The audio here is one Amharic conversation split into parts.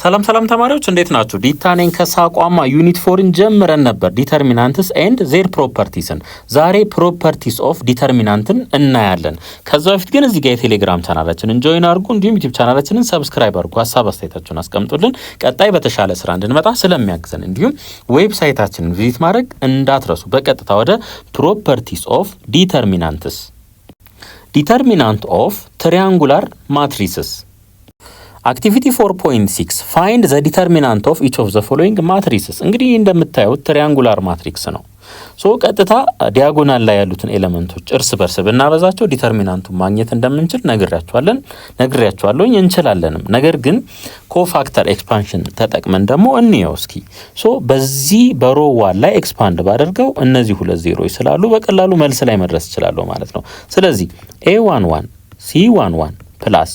ሰላም ተማሪዎች እንዴት ናችሁ? ዲታኔን ከሳቋማ ዩኒት 4ን ጀምረን ነበር ዲተርሚናንትስ ኤንድ ዜር ፕሮፐርቲስን። ዛሬ ፕሮፐርቲስ ኦፍ ዲተርሚናንትን እናያለን። ከዛ በፊት ግን እዚህ ጋር የቴሌግራም ቻናላችንን ጆይን አድርጉ፣ እንዲሁም ዩቲዩብ ቻናላችንን ሰብስክራይብ አድርጉ። ሀሳብ አስተያየታችሁን አስቀምጡልን፣ ቀጣይ በተሻለ ስራ እንድንመጣ ስለሚያግዘን። እንዲሁም ዌብሳይታችንን ቪዚት ማድረግ እንዳትረሱ። በቀጥታ ወደ ፕሮፐርቲስ ኦፍ ዲተርሚናንትስ። ዲተርሚናንት ኦፍ ትሪያንጉላር ማትሪስስ አክቲቪቲ 4.6 ፋይንድ ዘ ዲተርሚናንት ኦፍ ኢች ኦፍ ዘ ፎሎዊንግ ማትሪስስ። እንግዲህ እንደምታዩት ትሪያንጉላር ማትሪክስ ነው። ቀጥታ ዲያጎናል ላይ ያሉትን ኤሌመንቶች እርስ በርስ ብናበዛቸው ዲተርሚናንቱን ማግኘት እንደምንችል ነግሬያችኋለሁ፣ እንችላለንም። ነገር ግን ኮፋክተር ኤክስፓንሽን ተጠቅመን ደግሞ እንየው እስኪ። በዚህ በሮ ዋን ላይ ኤክስፓንድ ባደርገው እነዚህ ሁለት ዜሮዎች ስላሉ በቀላሉ መልስ ላይ መድረስ እችላለሁ ማለት ነው። ስለዚህ A11 C11 ፕላስ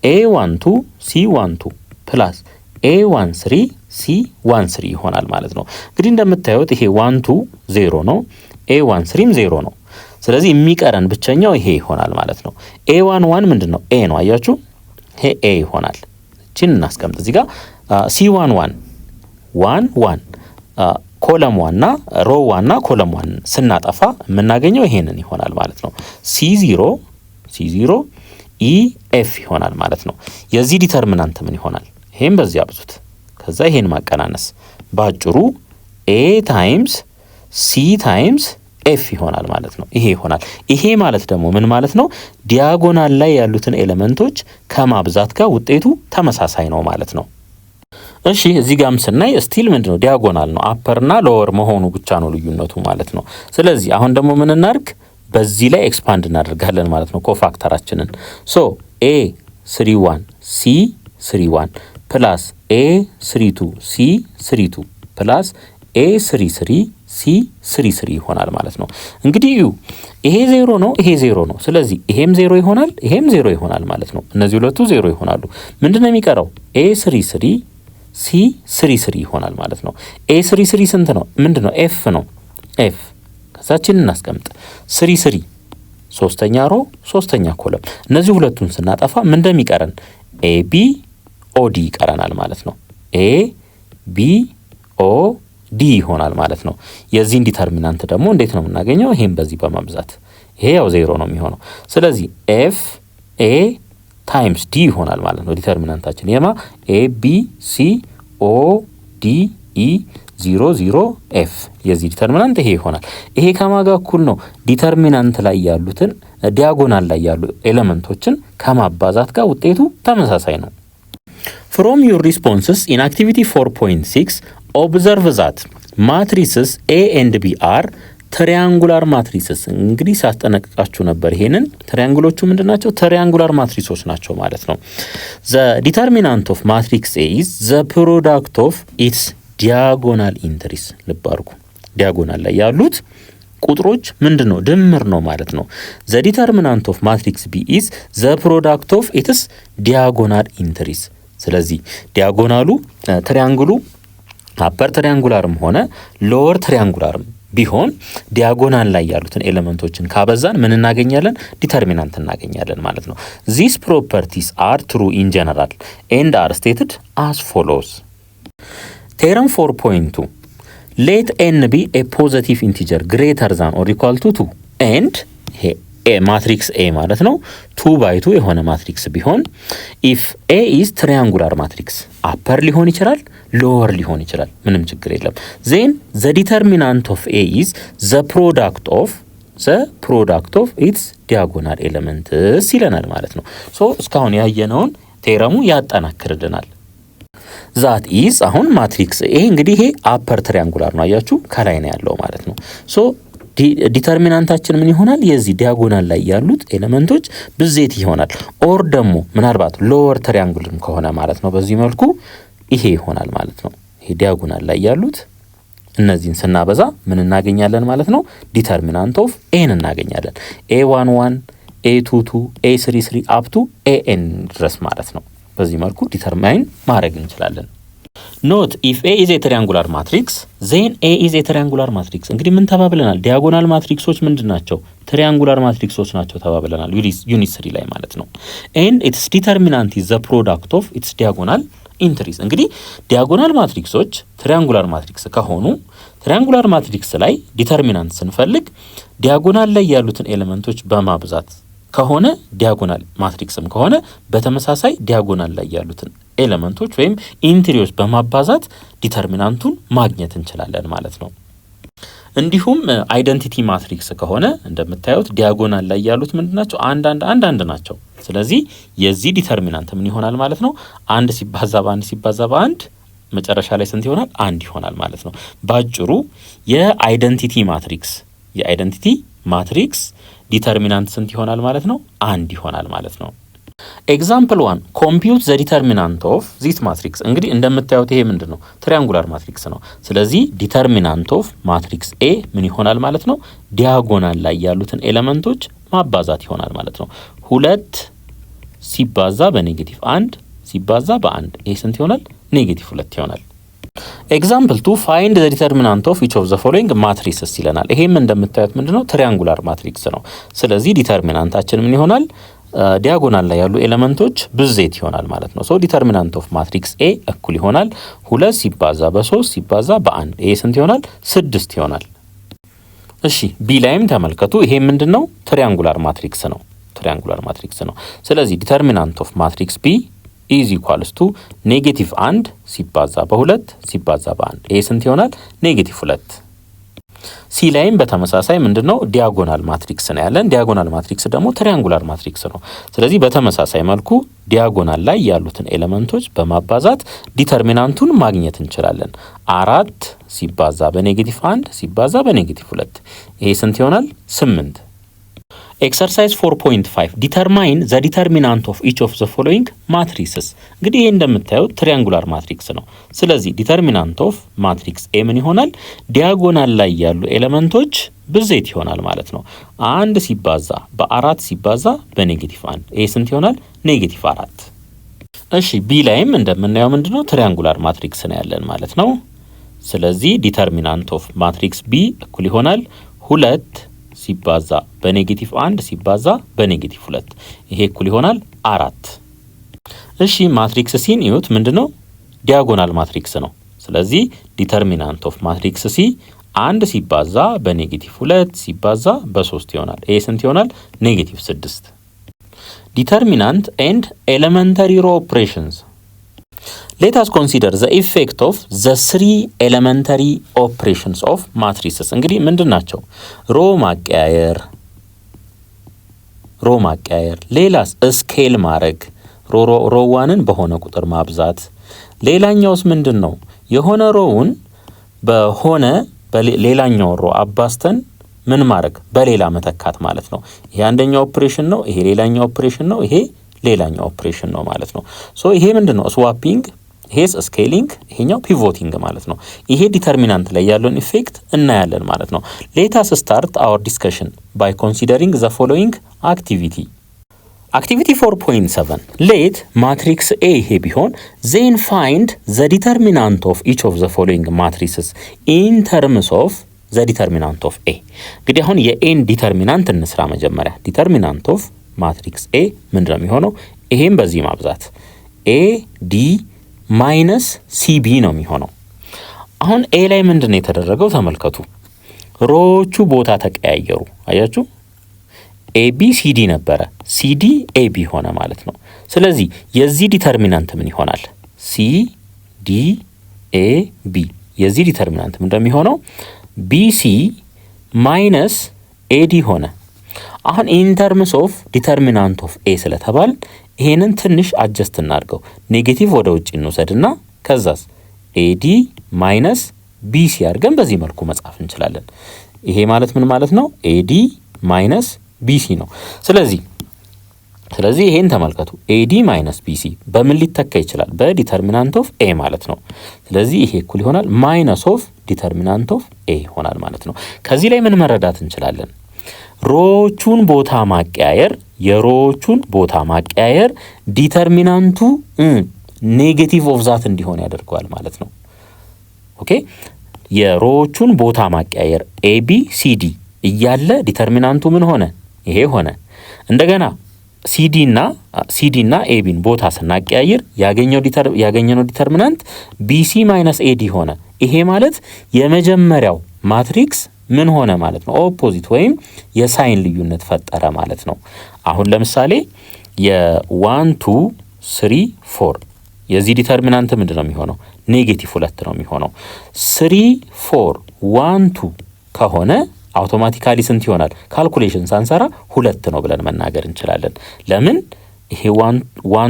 A12 C12 ፕላስ A13 C13 ይሆናል ማለት ነው። እንግዲህ እንደምታዩት ይሄ 12 0 ነው፣ A13 0 ነው። ስለዚህ የሚቀረን ብቸኛው ይሄ ይሆናል ማለት ነው። A11 ምንድነው? A ነው። አያችሁ፣ ይሄ A ይሆናል። እቺን እናስቀምጥ እዚህ ጋር C11 1 ኮለም 1 እና ሮ 1 እና ኮለም 1 ስናጠፋ የምናገኘው ይሄንን ይሆናል ማለት ነው። C0 EF ይሆናል ማለት ነው። የዚህ ዲተርሚናንት ምን ይሆናል? ይሄን በዚህ አብዙት፣ ከዛ ይሄን ማቀናነስ፣ ባጭሩ A ታይምስ C ታይምስ F ይሆናል ማለት ነው። ይሄ ይሆናል። ይሄ ማለት ደግሞ ምን ማለት ነው? ዲያጎናል ላይ ያሉትን ኤሌመንቶች ከማብዛት ጋር ውጤቱ ተመሳሳይ ነው ማለት ነው። እሺ እዚህ ጋርም ስናይ ስቲል ምንድነው? ዲያጎናል ነው። አፐርና ሎወር መሆኑ ብቻ ነው ልዩነቱ ማለት ነው። ስለዚህ አሁን ደግሞ ምን እናድርግ? በዚህ ላይ ኤክስፓንድ እናደርጋለን ማለት ነው ኮፋክተራችንን። A31 C31 ፕላስ A32 C32 ፕላስ A33 C33 ይሆናል ማለት ነው። እንግዲህ ይሄ 0 ነው፣ ይሄ 0 ነው። ስለዚህ ይሄም 0 ይሆናል፣ ይሄም 0 ይሆናል ማለት ነው። እነዚህ ሁለቱ 0 ይሆናሉ። ምንድነው የሚቀረው? A33 C33 ይሆናል ማለት ነው። A33 ስንት ነው? ምንድነው? F ነው። F ከዛችን እናስቀምጥ። 3 ሶስተኛ ሮ ሶስተኛ ኮለም። እነዚህ ሁለቱን ስናጠፋ ምን እንደሚቀረን? AB OD ይቀረናል ማለት ነው። ABOD ይሆናል ማለት ነው። የዚህን ዲተርሚናንት ደግሞ እንዴት ነው የምናገኘው? ይሄን በዚህ በማብዛት ይሄ ያው 0 ነው የሚሆነው። ስለዚህ FA ታይምስ D ይሆናል ማለት ነው ዲተርሚናንታችን። የማ ABCODE 00 F የዚህ ዲተርሚናንት ይሄ ይሆናል። ይሄ ከማጋ እኩል ነው? ዲተርሚናንት ላይ ያሉትን ዲያጎናል ላይ ያሉ ኤሌመንቶችን ከማባዛት ጋር ውጤቱ ተመሳሳይ ነው። From your responses in activity 4.6 observe that matrices A and B are ትሪያንጉላር ማትሪስስ። እንግዲህ ሳስጠነቅቃችሁ ነበር ይሄንን ትሪያንግሎቹ ምንድናቸው? ትሪያንጉላር ማትሪሶች ናቸው ማለት ነው። the determinant of matrix A is the product of its ዲያጎናል ኢንትሪስ። ልብ አድርጉ፣ ዲያጎናል ላይ ያሉት ቁጥሮች ምንድነው? ድምር ነው ማለት ነው። ዘ ዲተርሚናንት ኦፍ ማትሪክስ ቢ ኢዝ ዘ ፕሮዳክት ኦፍ ኢትስ ዲያጎናል ኢንትሪስ። ስለዚህ ዲያጎናሉ ትሪያንግሉ አፐር ትሪያንጉላርም ሆነ ሎወር ትሪያንጉላርም ቢሆን ዲያጎናል ላይ ያሉትን ኤሌመንቶችን ካበዛን ምን እናገኛለን? ዲተርሚናንት እናገኛለን ማለት ነው። ዚስ ፕሮፐርቲስ አር ትሩ ኢን ጀነራል ኤንድ አር ስቴትድ አስ ፎሎውስ። ቴረም 4.2 ሌት ኤን ቢ ኤ ፖዘቲቭ ኢንቲጀር ግሬተር ዛን ኦር ኢኳል ቱ 2 ኤንድ ማትሪክስ ኤ ማለት ነው 2/2 የሆነ ማትሪክስ ቢሆን ኢፍ ኤ ኢዝ ትሪያንጉላር ማትሪክስ አፐር ሊሆን ይችላል፣ ሎወር ሊሆን ይችላል፣ ምንም ችግር የለም። ዜን ዘ ዲተርሚናንት ኦፍ ኤ ኢዝ ዘ ፕሮዳክት ኦፍ ኢትስ ዲያጎናል ኤሌመንትስ ይለናል ማለት ነው። እስካሁን ያየነውን ቴረሙ ያጠናክርልናል። ዛት ኢዝ አሁን ማትሪክስ ይሄ እንግዲህ ይሄ አፐር ትሪያንጉላር ነው፣ አያችሁ ከላይ ነው ያለው ማለት ነው። ዲተርሚናንታችን ምን ይሆናል? የዚህ ዲያጎናል ላይ ያሉት ኤሌመንቶች ብዜት ይሆናል። ኦር ደግሞ ምናልባት ሎወር ትሪያንጉልም ከሆነ ማለት ነው በዚህ መልኩ ይሄ ይሆናል ማለት ነው። ይሄ ዲያጎናል ላይ ያሉት እነዚህን ስናበዛ ምን እናገኛለን ማለት ነው? ዲተርሚናንት ኦፍ ኤን እናገኛለን። A11 A22 A33 አፕ ቱ AN ድረስ ማለት ነው። በዚህ መልኩ ዲተርማይን ማድረግ እንችላለን። ኖት ኢፍ ኤ ኢዝ ኤ ትሪያንጉላር ማትሪክስ ዜን ኤ ኢዝ ኤ ትሪያንጉላር ማትሪክስ። እንግዲህ ምን ተባብለናል? ዲያጎናል ማትሪክሶች ምንድናቸው? ትሪያንጉላር ማትሪክሶች ናቸው ተባብለናል ዩኒት 3 ላይ ማለት ነው። ኤንድ ኢትስ ዲተርሚናንት ኢዝ ዘ ፕሮዳክት ኦፍ ኢትስ ዲያጎናል ኢንትሪስ። እንግዲህ ዲያጎናል ማትሪክሶች ትሪያንጉላር ማትሪክስ ከሆኑ ትሪያንጉላር ማትሪክስ ላይ ዲተርሚናንት ስንፈልግ ዲያጎናል ላይ ያሉትን ኤሌመንቶች በማብዛት ከሆነ ዲያጎናል ማትሪክስም ከሆነ በተመሳሳይ ዲያጎናል ላይ ያሉትን ኤሌመንቶች ወይም ኢንትሪዎች በማባዛት ዲተርሚናንቱን ማግኘት እንችላለን ማለት ነው። እንዲሁም አይደንቲቲ ማትሪክስ ከሆነ እንደምታዩት ዲያጎናል ላይ ያሉት ምንድናቸው? አንድ ናቸው። ስለዚህ የዚህ ዲተርሚናንት ምን ይሆናል ማለት ነው? 1 ሲባዛ በ1 ሲባዛ በ1 መጨረሻ ላይ ስንት ይሆናል? 1 ይሆናል ማለት ነው። ባጭሩ የአይደንቲቲ ማትሪክስ ዲተርሚናንት ስንት ይሆናል ማለት ነው? 1 ይሆናል ማለት ነው። ኤግዛምፕል 1 ኮምፒውት ዘ ዲተርሚናንት ኦፍ ዚስ ማትሪክስ። እንግዲህ እንደምታዩት ይሄ ምንድን ነው? ትሪያንጉላር ማትሪክስ ነው። ስለዚህ ዲተርሚናንት ኦፍ ማትሪክስ ኤ ምን ይሆናል ማለት ነው? ዲያጎናል ላይ ያሉትን ኤሌመንቶች ማባዛት ይሆናል ማለት ነው። 2 ሲባዛ በኔጌቲቭ 1 ሲባዛ በ1 ይሄ ስንት ይሆናል? ኔጌቲቭ 2 ይሆናል። ኤግዛምፕል 2 ፋይንድ ዘ ዲተርሚናንት ኦፍ ኢች ኦፍ ዘ ፎሎዊንግ ማትሪክስስ ይለናል። ይሄም እንደምታዩት ምንድነው? ትሪያንጉላር ማትሪክስ ነው። ስለዚህ ዲተርሚናንታችን ምን ይሆናል? ዲያጎናል ላይ ያሉ ኤሌመንቶች ብዜት ይሆናል ማለት ነው። ሶ ዲተርሚናንት ኦፍ ማትሪክስ ኤ እኩል ይሆናል 2 ሲባዛ በ3 ሲባዛ በ1 ይሄ ስንት ይሆናል? 6 ይሆናል። እሺ ቢ ላይም ተመልከቱ። ይሄ ምንድነው? ትሪያንጉላር ማትሪክስ ነው። ስለዚህ ዲተርሚናንት ኦፍ ማትሪክስ ቢ ኢዝ ኢኳልስ ቱ ኔጌቲቭ 1 ሲባዛ በ2 ሲባዛ በ1 ይሄ ስንት ይሆናል? ኔጌቲቭ 2። ሲ ላይም በተመሳሳይ ምንድነው? ዲያጎናል ማትሪክስ ነው ያለን። ዲያጎናል ማትሪክስ ደግሞ ትሪያንጉላር ማትሪክስ ነው። ስለዚህ በተመሳሳይ መልኩ ዲያጎናል ላይ ያሉትን ኤሌመንቶች በማባዛት ዲተርሚናንቱን ማግኘት እንችላለን። 4 ሲባዛ በኔጌቲቭ 1 ሲባዛ በኔጌቲቭ 2 ይሄ ስንት ይሆናል? 8። ኤክሰርሳይዝ 4.5 ዲተርማይን ዘ ዲተርሚናንት ኦፍ ኢች ኦፍ ዘ ፎሎዊንግ ማትሪክስስ። እንግዲህ ይሄ እንደምታዩት ትሪያንጉላር ማትሪክስ ነው። ስለዚህ ዲተርሚናንት ኦፍ ማትሪክስ ኤ ምን ይሆናል? ዲያጎናል ላይ ያሉ ኤሌመንቶች ብዜት ይሆናል ማለት ነው። 1 ሲባዛ በ4 ሲባዛ በኔጌቲቭ 1 ይሄ ስንት ይሆናል? ኔጌቲቭ 4። እሺ ቢ ላይም እንደምናየው ምንድነው? ትሪያንጉላር ማትሪክስ ነው ያለን ማለት ነው። ስለዚህ ዲተርሚናንት ኦፍ ማትሪክስ ቢ እኩል ይሆናል 2 ሲባዛ በኔጌቲቭ 1 ሲባዛ በኔጌቲቭ 2 ይሄ እኩል ይሆናል 4። እሺ ማትሪክስ ሲን እዩት። ምንድነው? ዲያጎናል ማትሪክስ ነው። ስለዚህ ዲተርሚናንት ኦፍ ማትሪክስ ሲ 1 ሲባዛ በኔጌቲቭ 2 ሲባዛ በ3 ይሆናል። ይሄ ስንት ይሆናል? ኔጌቲቭ 6። ዲተርሚናንት ኤንድ ኤሌመንተሪ ሮ ኦፕሬሽንስ Let us consider the effect of the 3 elementary operations of matrices። እንግዲህ ምንድናቸው? ሮ ማቀያየር፣ ሌላስ ስኬል ማድረግ፣ ሮዋንን በሆነ ቁጥር ማብዛት። ሌላኛውስ ምንድነው? የሆነ ሮውን በሆነ ሌላኛው ሮ አባስተን ምን ማድረግ? በሌላ መተካት ማለት ነው። ይሄ አንደኛው ኦፕሬሽን ነው። ይሄ ሌላኛው ኦፕሬሽን ነው። ይሄ ሌላኛው ኦፕሬሽን ነው ማለት ነው። ሶ ይሄ ምንድነው? ስዋፒንግ፣ ይሄስ ስኬሊንግ፣ ይሄኛው ፒቮቲንግ ማለት ነው። ይሄ ዲተርሚናንት ላይ ያለውን ኢፌክት እናያለን ማለት ነው። ሌታስ ስታርት አወር ዲስከሽን ባይ ኮንሲደሪንግ ዘ ፎሎዊንግ አክቲቪቲ 4.7 ሌት ማትሪክስ ኤ ይሄ ቢሆን ዜን ፋይንድ ዘ ዲተርሚናንት ኦፍ ኢች ኦፍ ዘ ፎሎዊንግ ማትሪስስ ኢን ተርምስ ኦፍ ዘ ዲተርሚናንት ኦፍ ኤ። እንግዲህ አሁን የኤን ዲተርሚናንት እንስራ መጀመሪያ። ዲተርሚናንት ኦፍ ማትሪክስ ኤ ምንድነው የሚሆነው? ይሄም በዚህ ማብዛት ኤ ዲ ማይነስ ሲቢ ነው የሚሆነው። አሁን ኤ ላይ ምንድነው የተደረገው? ተመልከቱ። ሮዎቹ ቦታ ተቀያየሩ። አያችሁ? ኤቢ ሲዲ ነበረ፣ ሲዲ ኤቢ ሆነ ማለት ነው። ስለዚህ የዚህ ዲተርሚናንት ምን ይሆናል? ሲዲ ኤቢ። የዚህ ዲተርሚናንት ምን እንደሚሆነው? ቢሲ ማይነስ ኤዲ ሆነ። አሁን ኢን ተርምስ ኦፍ ዲተርሚናንት ኦፍ ኤ ስለተባል ይሄንን ትንሽ አጀስት እናድርገው። ኔጌቲቭ ወደ ውጭ እንውሰድና ከዛስ ኤዲ ማይነስ ቢሲ አድርገን በዚህ መልኩ መጻፍ እንችላለን። ይሄ ማለት ምን ማለት ነው? ኤዲ ማይነስ ቢሲ ነው። ስለዚህ ይሄን ተመልከቱ። ኤዲ ማይነስ ቢሲ በምን ሊተካ ይችላል? በዲተርሚናንት ኦፍ ኤ ማለት ነው። ስለዚህ ይሄ እኩል ይሆናል ማይነስ ኦፍ ዲተርሚናንት ኦፍ ኤ ይሆናል ማለት ነው። ከዚህ ላይ ምን መረዳት እንችላለን? ሮዎቹን ቦታ ማቀያየር ዲተርሚናንቱ ኔጌቲቭ ኦፍ ዛት እንዲሆን ያደርገዋል ማለት ነው። ኦኬ የሮዎቹን ቦታ ማቀያየር ኤቢ ሲዲ እያለ ዲተርሚናንቱ ምን ሆነ? ይሄ ሆነ። እንደገና ሲዲ እና ኤቢን ቦታ ስናቀያየር ያገኘነው ዲተርሚናንት ቢሲ ማይነስ ኤዲ ሆነ። ይሄ ማለት የመጀመሪያው ማትሪክስ ምን ሆነ ማለት ነው? ኦፖዚት ወይም የሳይን ልዩነት ፈጠረ ማለት ነው። አሁን ለምሳሌ የ1 2 3 4 የዚህ ዲተርሚናንት ምንድን ነው የሚሆነው? ኔጌቲቭ 2 ነው የሚሆነው። 3 4 1 2 ከሆነ አውቶማቲካሊ ስንት ይሆናል? ካልኩሌሽን ሳንሰራ 2 ነው ብለን መናገር እንችላለን። ለምን? ይሄ 1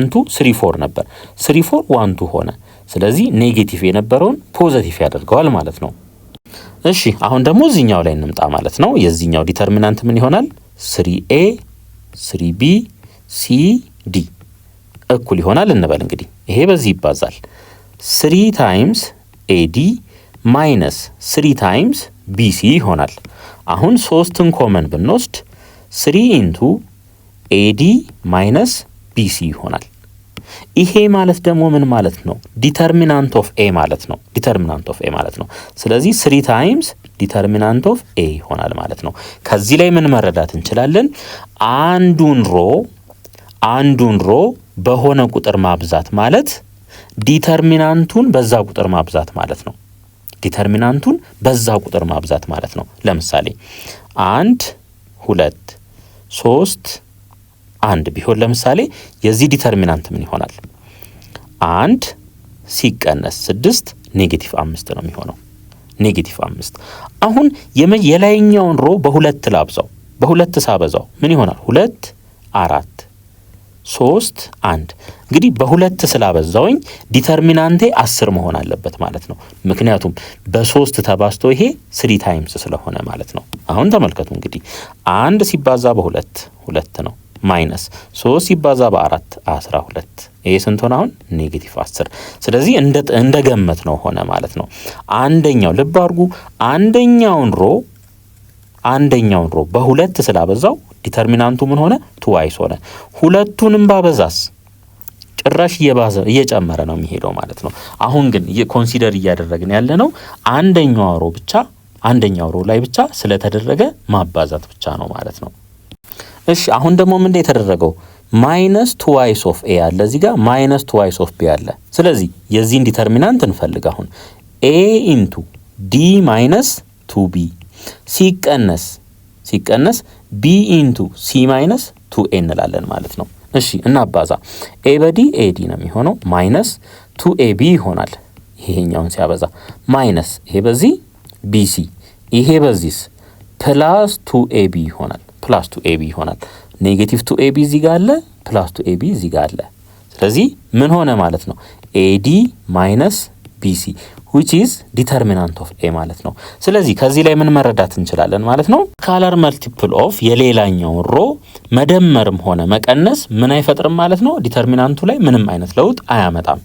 2 3 4 ነበር። 3 4 1 2 ሆነ። ስለዚህ ኔጌቲቭ የነበረውን ፖዚቲቭ ያደርገዋል ማለት ነው። እሺ አሁን ደግሞ እዚህኛው ላይ እንምጣ ማለት ነው። የዚህኛው ዲተርሚናንት ምን ይሆናል? 3a 3b cd እኩል ይሆናል እንበል። እንግዲህ ይሄ በዚህ ይባዛል 3 ታይምስ ad ማይነስ 3 ታይምስ bc ይሆናል። አሁን 3ን ኮመን ብንወስድ 3 ኢንቱ ad ማይነስ bc ይሆናል። ይሄ ማለት ደግሞ ምን ማለት ነው? ዲተርሚናንት ኦፍ ኤ ማለት ነው። ዲተርሚናንት ኦፍ ኤ ማለት ነው። ስለዚህ 3 ታይምስ ዲተርሚናንት ኦፍ ኤ ይሆናል ማለት ነው። ከዚህ ላይ ምን መረዳት እንችላለን? አንዱን ሮ በሆነ ቁጥር ማብዛት ማለት ዲተርሚናንቱን በዛ ቁጥር ማብዛት ማለት ነው። ዲተርሚናንቱን በዛ ቁጥር ማብዛት ማለት ነው። ለምሳሌ 1 2 3 1 ቢሆን ለምሳሌ የዚህ ዲተርሚናንት ምን ይሆናል? 1 ሲቀነስ 6 ኔጌቲቭ 5 ነው የሚሆነው። ኔጌቲቭ 5 አሁን የላይኛውን ሮ በሁለት ላብዛው። በሁለት ሳበዛው ምን ይሆናል? 2 4 3 1 እንግዲህ በሁለት ስላበዛውኝ ዲተርሚናንቴ 10 መሆን አለበት ማለት ነው። ምክንያቱም በ3 ተባዝቶ ይሄ 3 ታይምስ ስለሆነ ማለት ነው። አሁን ተመልከቱ እንግዲህ 1 ሲባዛ በ2 2 ነው ማይነስ 3 ሲባዛ በ4 12 ይሄ ስንት ሆነ? አሁን ኔጌቲቭ 10። ስለዚህ እንደገመት ነው ሆነ ማለት ነው። አንደኛው ልብ አድርጉ፣ አንደኛውን ሮ በሁለት ስላበዛው ዲተርሚናንቱ ምን ሆነ? ትዋይስ ሆነ። ሁለቱንም ባበዛስ ጭራሽ እየጨመረ ነው የሚሄደው ማለት ነው። አሁን ግን ኮንሲደር እያደረግን ያለ ነው አንደኛው ሮ ላይ ብቻ ስለተደረገ ማባዛት ብቻ ነው ማለት ነው። እሺ አሁን ደግሞ ምን የተደረገው? ማይነስ ትዋይስ ኦፍ ኤ አለ እዚህ ጋር ማይነስ ትዋይስ ኦፍ ቢ አለ። ስለዚህ የዚህን ዲተርሚናንት እንፈልግ። አሁን ኤ ኢንቱ ዲ ማይነስ 2b ሲቀነስ ቢ ኢንቱ ሲ ማይነስ 2a እንላለን ማለት ነው። እሺ እናባዛ። ኤ በዲ ኤዲ ነው የሚሆነው ማይነስ 2ab ይሆናል። ይሄኛውን ሲያበዛ ማይነስ ይሄ በዚህ ቢሲ ይሄ በዚህስ ፕላስ 2ab ይሆናል። ፕላስ 2ab ይሆናል። ኔጌቲቭ 2ab እዚህ ጋር አለ፣ ፕላስ 2ab እዚህ ጋር አለ። ስለዚህ ምን ሆነ ማለት ነው? AD ማይነስ BC which is determinant of A ማለት ነው። ስለዚህ ከዚህ ላይ ምን መረዳት እንችላለን ማለት ነው? ስካላር መልቲፕል ኦፍ የሌላኛውን ሮ መደመርም ሆነ መቀነስ ምን አይፈጥርም ማለት ነው? ዲተርሚናንቱ ላይ ምንም አይነት ለውጥ አያመጣም።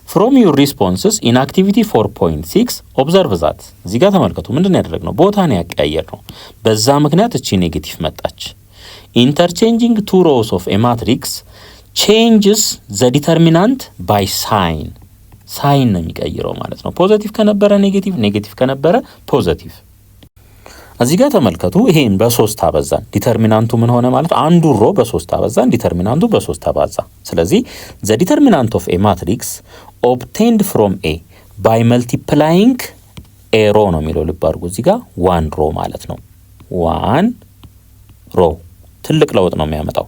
From your responses in activity 4.6 observe that እዚህ ጋር ተመልከቱ። ምንድነው ያደረግነው? ቦታ ነው ያቀያየርነው። በዛ ምክንያት እቺ ኔጌቲቭ መጣች። Interchanging two rows of a matrix changes the determinant by sign ሳይን ነው የሚቀይረው ማለት ነው። ፖዚቲቭ ከነበረ ኔጌቲቭ፣ ኔጌቲቭ ከነበረ ፖዚቲቭ። እዚህ ጋር ተመልከቱ። ይሄን በ3 አበዛን፣ ዲተርሚናንቱ ምን ሆነ ማለት አንዱ ሮ በ3 አበዛን፣ ዲተርሚናንቱ በ3 ተባዛ። ስለዚህ the determinant of a matrix obtained from A by multiplying a row ነው የሚለው ልብ አድርጉ። እዚህ ጋር 1 ሮ ማለት ነው። 1 ሮ ትልቅ ለውጥ ነው የሚያመጣው።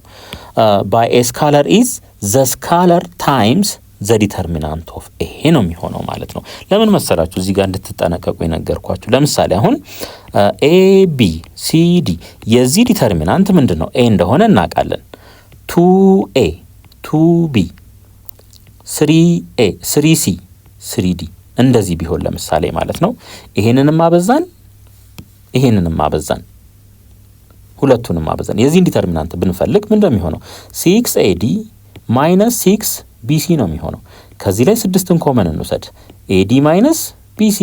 by a scalar is the scalar times ዘ ዲተርሚናንት ኦፍ ኤ ነው የሚሆነው ማለት ነው። ለምን መሰላችሁ? እዚህ ጋር እንድትጠነቀቁ የነገርኳችሁ። ለምሳሌ አሁን ኤ ቢ ሲ ዲ የዚህ ዲተርሚናንት ምንድን ነው? ኤ እንደሆነ እናውቃለን። 2ኤ 2ቢ 3ኤ 3ሲ 3ዲ እንደዚህ ቢሆን ለምሳሌ ማለት ነው። ይሄንንም አበዛን ሁለቱንም አበዛን። የዚህን ዲተርሚናንት ብንፈልግ ምን እንደሚሆነው 6ኤዲ ማይነስ 6 ቢሲ ነው የሚሆነው። ከዚህ ላይ 6ን ኮመን እንውሰድ። ኤዲ ማይነስ ቢሲ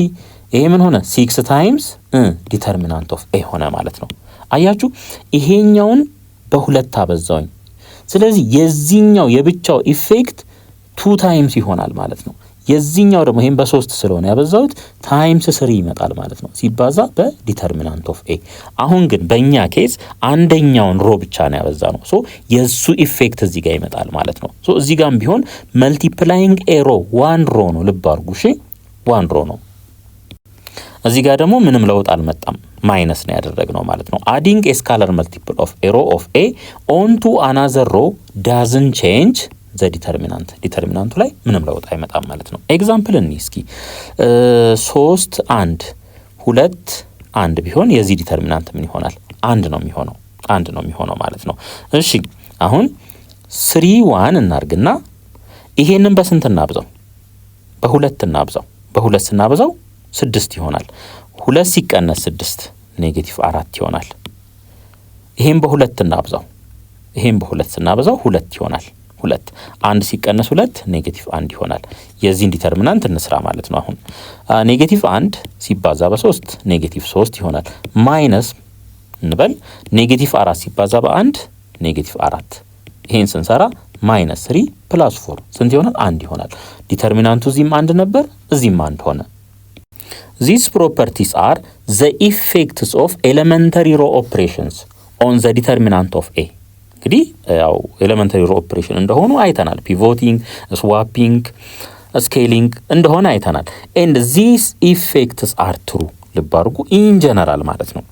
ይሄ ምን ሆነ? 6 ታይምስ ዲተርሚናንት ኦፍ ኤ ሆነ ማለት ነው። አያችሁ፣ ይሄኛውን በሁለት አበዛውኝ። ስለዚህ የዚህኛው የብቻው ኢፌክት 2 ታይምስ ይሆናል ማለት ነው። የዚህኛው ደግሞ ይሄን በ3 ስለሆነ ያበዛሁት ታይምስ 3 ይመጣል ማለት ነው ሲባዛ በዲተርሚናንት ኦፍ ኤ። አሁን ግን በእኛ ኬዝ አንደኛውን ሮ ብቻ ነው ያበዛ ነው። ሶ የሱ ኢፌክት እዚህ ጋር ይመጣል ማለት ነው። ሶ እዚህ ጋርም ቢሆን መልቲፕላይንግ ኤ ሮ 1 ሮ ነው። ልብ አድርጉ እሺ፣ 1 ሮ ነው። እዚህ ጋር ደግሞ ምንም ለውጥ አልመጣም፣ ማይነስ ነው ያደረግነው ማለት ነው። አዲንግ ኤ ስካላር መልቲፕል ኦፍ ኤ ሮ ኦፍ ኤ ኦንቱ አናዘር ሮ ዳዝንት ቼንጅ ዘ ዲተርሚናንት። ዲተርሚናንቱ ላይ ምንም ለውጥ አይመጣም ማለት ነው። ኤግዛምፕል እኒ እስኪ 3 1 2 1 ቢሆን የዚህ ዲተርሚናንት ምን ይሆናል? 1 ነው የሚሆነው፣ 1 ነው የሚሆነው ማለት ነው። እሺ አሁን 3 1 እናርግና ይሄንን በስንት እናብዛው? በ2 እናብዛው። በ2 ስናብዛው 6 ይሆናል። 2 ሲቀነስ 6 ኔጌቲቭ 4 ይሆናል። ይሄን በ2 እናብዛው። ይሄን በ2 ስናብዛው 2 ይሆናል። 2 1 ሲቀነስ 2 ኔጌቲቭ 1 ይሆናል። የዚህን ዲተርሚናንት እንስራ ማለት ነው። አሁን ኔጌቲቭ 1 ሲባዛ በ3 ኔጌቲቭ 3 ይሆናል። ማይነስ እንበል ኔጌቲቭ 4 ሲባዛ በ1 ኔጌቲቭ 4። ይሄን ስንሰራ ማይነስ 3 ፕላስ 4 ስንት ይሆናል? 1 ይሆናል። ዲተርሚናንቱ እዚህም 1 ነበር፣ እዚህም 1 ሆነ። These properties are the effects of elementary row operations on the determinant of A። እንግዲህ ያው ኤሌመንተሪ ሮ ኦፕሬሽን እንደሆኑ አይተናል። ፒቮቲንግ፣ ስዋፒንግ፣ ስኬሊንግ እንደሆነ አይተናል። and these effects are true ልብ አድርጉ in general ማለት ነው።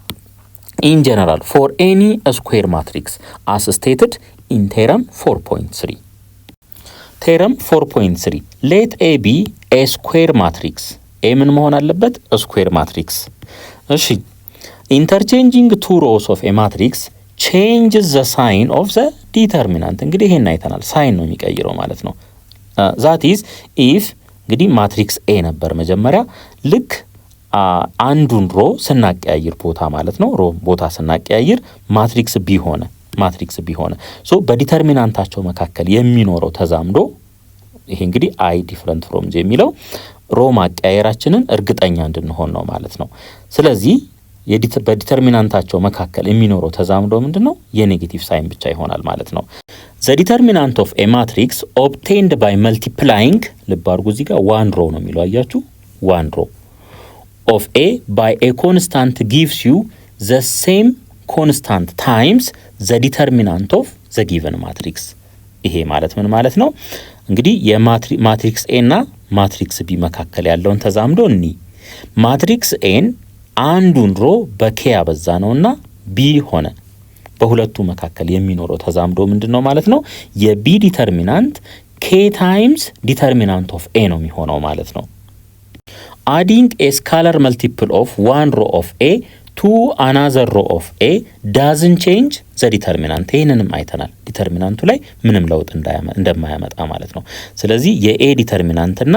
in general for any square matrix as stated in theorem 4.3 theorem 4.3 let A be a square matrix ኤ ምን መሆን አለበት? ስኩዌር ማትሪክስ። እሺ ኢንተርቼንጂንግ ቱ ሮስ ኦፍ ኤ ማትሪክስ ቼንጅስ ዘ ሳይን ኦፍ ዘ ዲተርሚናንት። እንግዲህ ይሄን አይተናል። ሳይን ነው የሚቀይረው ማለት ነው። ዛት ኢዝ ኢፍ እንግዲህ ማትሪክስ ኤ ነበር መጀመሪያ። ልክ አንዱን ሮ ስናቀያይር ቦታ ማለት ነው፣ ሮ ቦታ ስናቀያይር ማትሪክስ ቢ ሆነ። ማትሪክስ ቢ ሆነ። ሶ በዲተርሚናንታቸው መካከል የሚኖረው ተዛምዶ ይሄ እንግዲህ አይ ዲፍረንት ፍሮም ጄ የሚለው ሮ ማቀያየራችንን እርግጠኛ እንድንሆን ነው ማለት ነው። ስለዚህ በዲተርሚናንታቸው መካከል የሚኖረው ተዛምዶ ምንድነው? የኔጌቲቭ ሳይን ብቻ ይሆናል ማለት ነው። ዘ ዲተርሚናንት ኦፍ ኤ ማትሪክስ ኦብቴንድ ባይ መልቲፕላይንግ፣ ልብ አድርጉ እዚህ ጋር 1 ሮ ነው የሚለው አያችሁ። 1 ሮ ኦፍ ኤ ባይ ኤ ኮንስታንት ጊቭስ ዩ ዘ ሴም ኮንስታንት ታይምስ ዘ ዲተርሚናንት ኦፍ ዘ ጊቨን ማትሪክስ። ይሄ ማለት ምን ማለት ነው? እንግዲህ የማትሪክስ ኤ እና ማትሪክስ ቢ መካከል ያለውን ተዛምዶ እኒ ማትሪክስ ኤን አንዱን ሮ በኬ ያበዛ ነውና ቢ ሆነ። በሁለቱ መካከል የሚኖረው ተዛምዶ ምንድነው ማለት ነው? የቢ ዲተርሚናንት ኬ ታይምስ ዲተርሚናንት ኦፍ ኤ ነው የሚሆነው ማለት ነው። አዲንግ ኤ ስካላር መልቲፕል ኦፍ 1 ሮ ኦፍ ኤ ቱ አናዘር ሮ ኦፍ ኤ ዳዝንት ቼንጅ ዘ ዲተርሚናንት። ይህንንም አይተናል። ዲተርሚናንቱ ላይ ምንም ለውጥ እንደማያመጣ ማለት ነው። ስለዚህ የኤ ዲተርሚናንትና